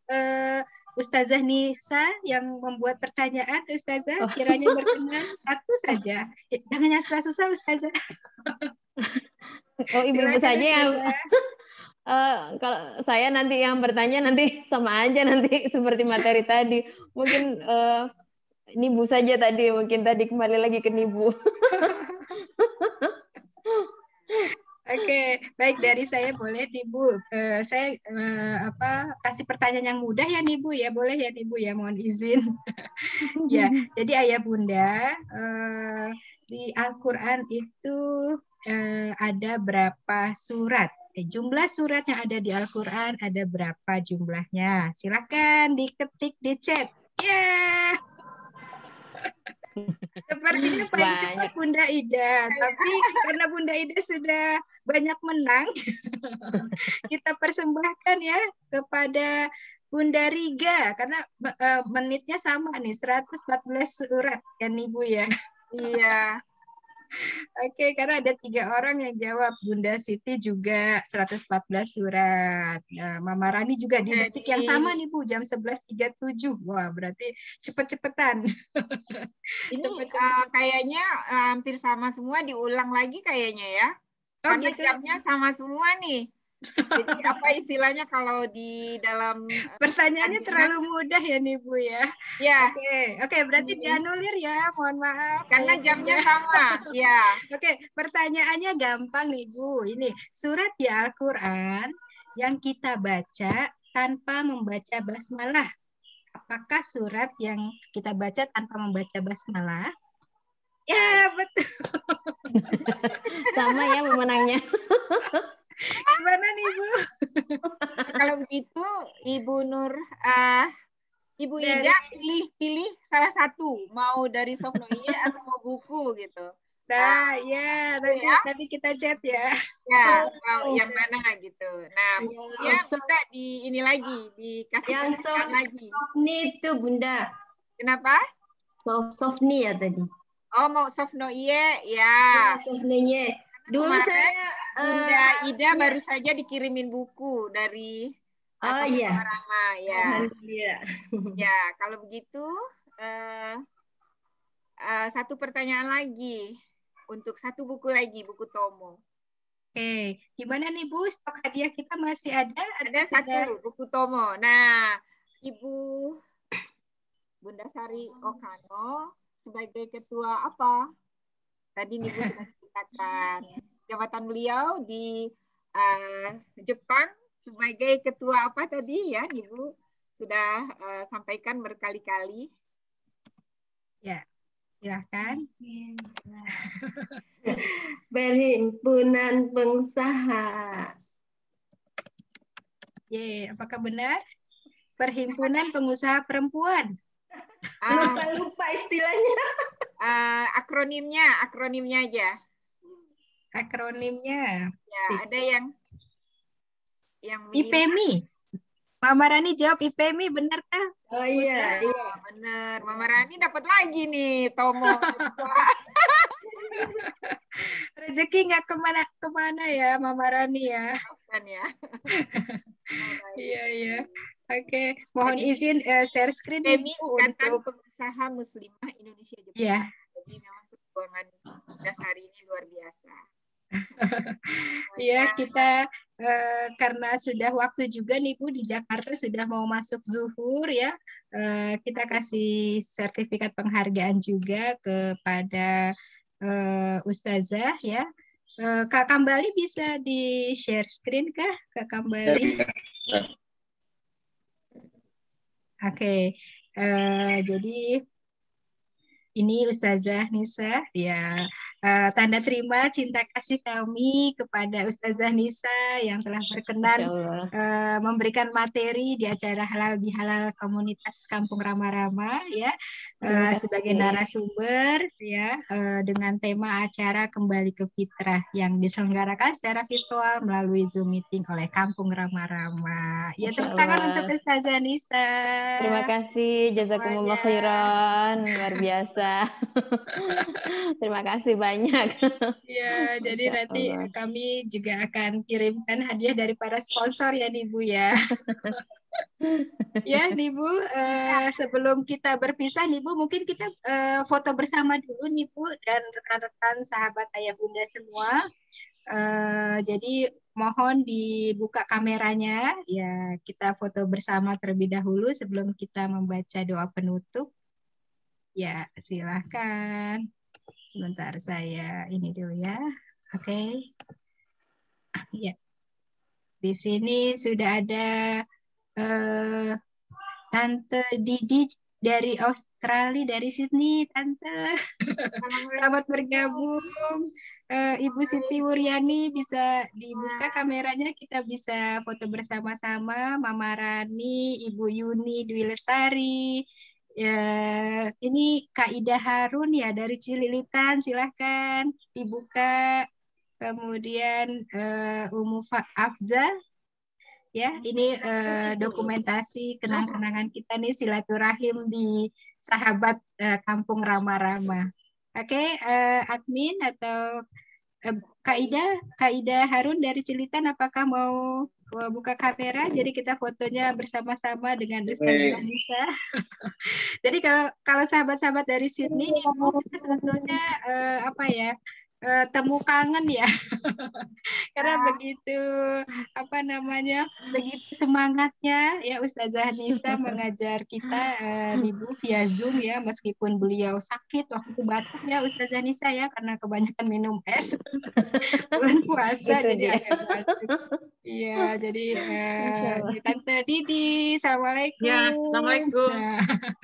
Ustazah Nisa yang membuat pertanyaan. Ustazah, kiranya berkenan satu saja. Jangan yang susah-susah, Ustazah. Oh, ibu-ibu saja yang kalau saya nanti yang bertanya nanti sama aja nanti seperti materi tadi. Mungkin Nibu saja tadi, mungkin tadi kembali lagi ke Nibu. Oke, baik, dari saya boleh Nibu. Saya kasih pertanyaan yang mudah ya Nibu ya, boleh ya Nibu ya, mohon izin. Ya, jadi ayah bunda di Al-Quran itu ada berapa surat? Jumlah surat yang ada di Al-Quran ada berapa jumlahnya? Silakan diketik di chat. Ya. Sepertinya paling cepat Bunda Ida, tapi karena Bunda Ida sudah banyak menang, kita persembahkan ya kepada Bunda Riga karena menitnya sama nih, 114 surat kan Ibu ya. Iya. Oke, karena ada 3 orang yang jawab. Bunda Siti juga 114 surat. Nah, Mama Rani juga di detik yang sama nih Bu, jam 11.37. Wah, berarti cepet-cepetan. Ini kayaknya hampir sama semua, diulang lagi kayaknya ya. Karena gitu. Jamnya sama semua nih. Jadi apa istilahnya kalau di dalam pertanyaannya terlalu mudah ya nih Bu ya. Ya. Oke, berarti dianulir ya, mohon maaf. Karena jamnya sama. Ya. Oke, pertanyaannya gampang nih Bu. Ini surat di Al-Qur'an yang kita baca tanpa membaca basmalah. Apakah surat yang kita baca tanpa membaca basmalah? Ya, betul. Sama ya pemenangnya. Gimana nih Bu? Kalau begitu Ibu Nur, Ibu Ida pilih salah satu, mau dari Sofnoiye atau mau buku gitu. Nah, ya nanti kita chat ya. Ya, mau yang mana gitu. Nah, bukunya bisa di ini lagi, dikasih yang lagi. Sofni itu Bunda. Kenapa? Sofni ya tadi. Oh, mau Sofnoiye ya. Sofnoiye. Dulu saya Bunda Ida baru saja dikirimin buku dari Rama ya. Ya, kalau begitu satu pertanyaan lagi untuk satu buku lagi, buku Tomo. Oke, gimana nih Bu? Stok hadiah kita masih ada? Ada satu buku Tomo. Nah, Ibu Bunda Sari Okano sebagai ketua apa? Tadi Ibu sudah ceritakan jabatan beliau di Jepang sebagai ketua apa tadi ya, Ibu sudah sampaikan berkali-kali. Ya, silahkan. Perhimpunan Pengusaha. Apakah benar? Perhimpunan Pengusaha Perempuan. Lupa istilahnya. Akronimnya aja. Akronimnya. Ya, ada yang IPMI. Mama Rani jawab IPMI, benarkah? Oh iya, benar. Mama Rani dapat lagi nih Tomo. Rezeki nggak kemana ya Mama Rani ya. Bukan ya. Iya, iya. Oke, mohon izin share screen Femi Ibu Ikatan untuk Pengusaha Muslimah Indonesia Jepang. ya. Jadi memang perjuangan Dasari ini luar biasa. Iya, kita karena sudah waktu juga nih Bu, di Jakarta sudah mau masuk zuhur ya. Kita kasih sertifikat penghargaan juga kepada Ustazah ya. Kak Kambali bisa di share screen kah, Kak Kambali? Oke, jadi ini Ustazah Nisa ya, tanda terima cinta kasih kami kepada Ustazah Nisa yang telah berkenan memberikan materi di acara Halal Bihalal Komunitas Kampung Rama-Rama ya, sebagai narasumber ya, dengan tema acara Kembali ke Fitrah yang diselenggarakan secara virtual melalui Zoom meeting oleh Kampung Rama-Rama. Ya, tepuk tangan untuk Ustazah Nisa. Terima kasih, jazakumullah khairan, luar biasa. Terima kasih banyak. Ya, jadi nanti kami juga akan kirimkan hadiah dari para sponsor ya nih Bu ya. Ya nih Bu, sebelum kita berpisah nih Bu, mungkin kita foto bersama dulu nih Bu dan rekan-rekan sahabat ayah bunda semua. Jadi mohon dibuka kameranya ya, kita foto bersama terlebih dahulu sebelum kita membaca doa penutup. Ya, silakan. Sebentar saya ini dulu ya. Oke. Ya. Di sini sudah ada Tante Didi dari Australia, dari Sydney, Tante. Selamat bergabung. Ibu Siti Wuryani bisa dibuka kameranya, kita bisa foto bersama-sama. Mama Rani, Ibu Yuni Dwi Lestari. Ya, ini Kak Ida Harun ya dari Cililitan, silahkan dibuka. Kemudian Umu Afza, ya ini dokumentasi kenang-kenangan kita nih silaturahim di sahabat Kampung Rama-Rama. Oke, admin atau Kak Ida Harun dari Cililitan, apakah mau buka kamera? Jadi kita fotonya bersama-sama dengan Ustazah Nisa. Jadi kalau sahabat-sahabat dari Sydney nih Bu, kita sebetulnya apa ya, temu kangen ya. Karena begitu apa namanya, begitu semangatnya ya Ustazah Nisa mengajar kita nih Bu via Zoom ya, meskipun beliau sakit waktu itu batuk ya Ustazah Nisa ya, karena kebanyakan minum es bulan puasa jadi agak batuk. Iya, jadi Tante Didi, assalamualaikum. Ya, assalamualaikum.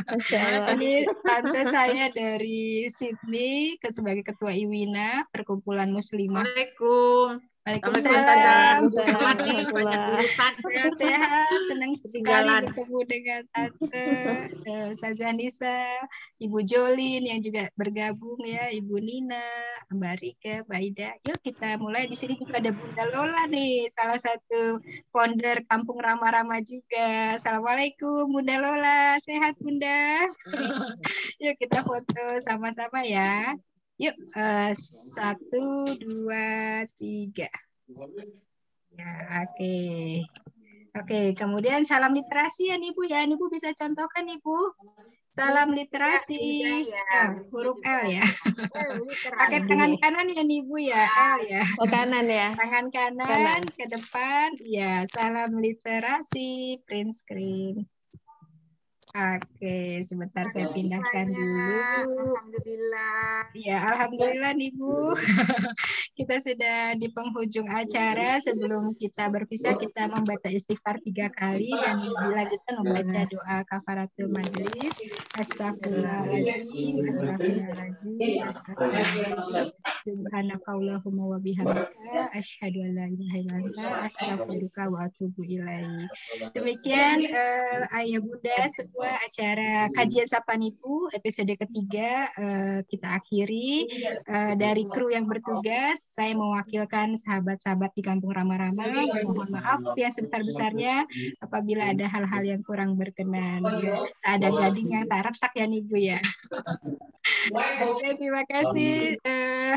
Nah, ini tante saya dari Sydney sebagai ketua Iwina Perkumpulan Muslimah. Assalamualaikum. Waalaikumsalam. Selamat nih, banyak urusan. Sehat-sehat, senang sekali bertemu dengan Tante Ustazah Nisa, Ibu Jolin yang juga bergabung ya, Ibu Nina, Mbak Rika, Mbak Ida. Yuk kita mulai. Di sini juga ada Bunda Lola nih, salah satu founder Kampung Rama-Rama juga. Assalamualaikum Bunda Lola, sehat Bunda? Yuk kita foto sama-sama ya. Yuk, 1, 2, 3. Ya, oke. Oke, kemudian salam literasi ya nih Bu ya. Nih Bu bisa contohkan nih Bu. Salam literasi. Huruf L ya. Pakai tangan kanan ya nih Bu ya, L ya. Oh, kanan ya. Tangan kanan ke depan. Ya, salam literasi, print screen. Oke, sebentar saya pindahkan dulu. Alhamdulillah. Ya, alhamdulillah nih Bu. Kita sudah di penghujung acara. Sebelum kita berpisah, kita membaca istighfar 3 kali dan dilanjutkan membaca doa kafaratul majelis. Astagfirullahaladzim, astagfirullahaladzim, astagfirullahaladzim. Subhanakallahumma wa bihamdika asyhadu an la ilaha illa anta astaghfiruka wa atubu ilaik. Demikian ayah bunda semua acara kajian Sapa Nipu episode ketiga kita akhiri. Dari kru yang bertugas, saya mewakilkan sahabat-sahabat di Kampung Rama-Rama. Mohon maaf yang sebesar-besarnya apabila ada hal-hal yang kurang berkenan. Tak ada gading yang tak retak ya nih Bu ya. Oke, terima kasih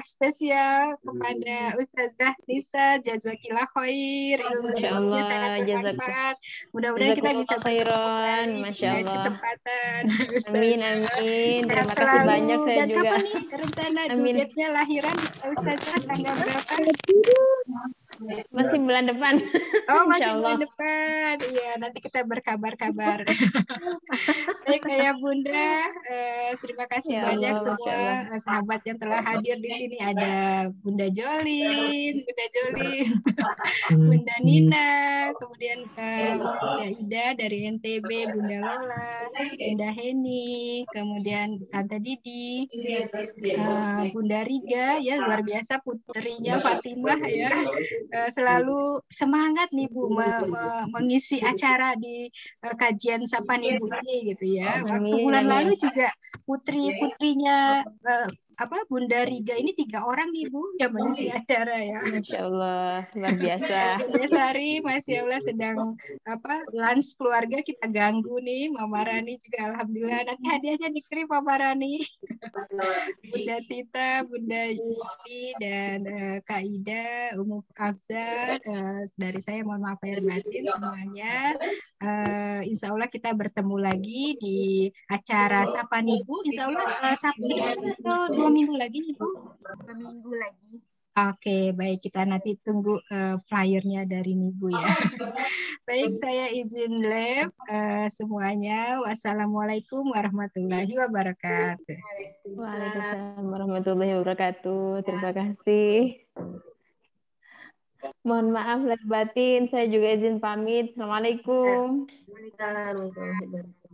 spesial kepada Ustazah Nisa, jazakillah khair, ilmunya sangat bermanfaat. Mudah-mudahan kita bisa bertemu kembali di lain kesempatan. Amin, amin. Terima kasih banyak saya Dan juga. kapan nih rencana duetnya lahiran Ustazah tanggal berapa? Masih bulan depan. Oh, masih bulan depan. Iya, nanti kita berkabar-kabar. Baik, Ayah Bunda, terima kasih Ya banyak Allah, semua sahabat yang telah hadir di sini. Ada Bunda Jolin, Bunda Nina, kemudian Bunda Ida dari NTB, Bunda Lola, Bunda Heni, kemudian Tante Didi, Bunda Riga, ya luar biasa putrinya Fatimah ya, selalu semangat nih Bu mengisi acara di kajian Sapa Ibu ini gitu ya. Waktu bulan lalu juga putrinya Bunda Riga ini 3 orang nih Bu yang mengisi acara ya. Masya Allah, luar biasa. Bunda Sari, Masya Allah sedang lunch keluarga, kita ganggu nih. Mama Rani juga alhamdulillah nanti hadiahnya dikirim Mama Rani. Bunda Tita, Bunda Yudi, dan Kak Ida, Umu Afzal, dari saya mohon maaf lahir batin semuanya. Insya Allah kita bertemu lagi di acara Sapa Ibu. Insya Allah Sabtu atau 2 minggu lagi nih Bu? 2 minggu lagi. Oke, baik, kita nanti tunggu flyernya dari Nibu ya. Baik, saya izin live semuanya. Wassalamualaikum warahmatullahi wabarakatuh. Waalaikumsalam warahmatullahi wabarakatuh. Terima kasih. Mohon maaf lahir batin, saya juga izin pamit. Assalamualaikum. Waalaikumsalam warahmatullahi wabarakatuh.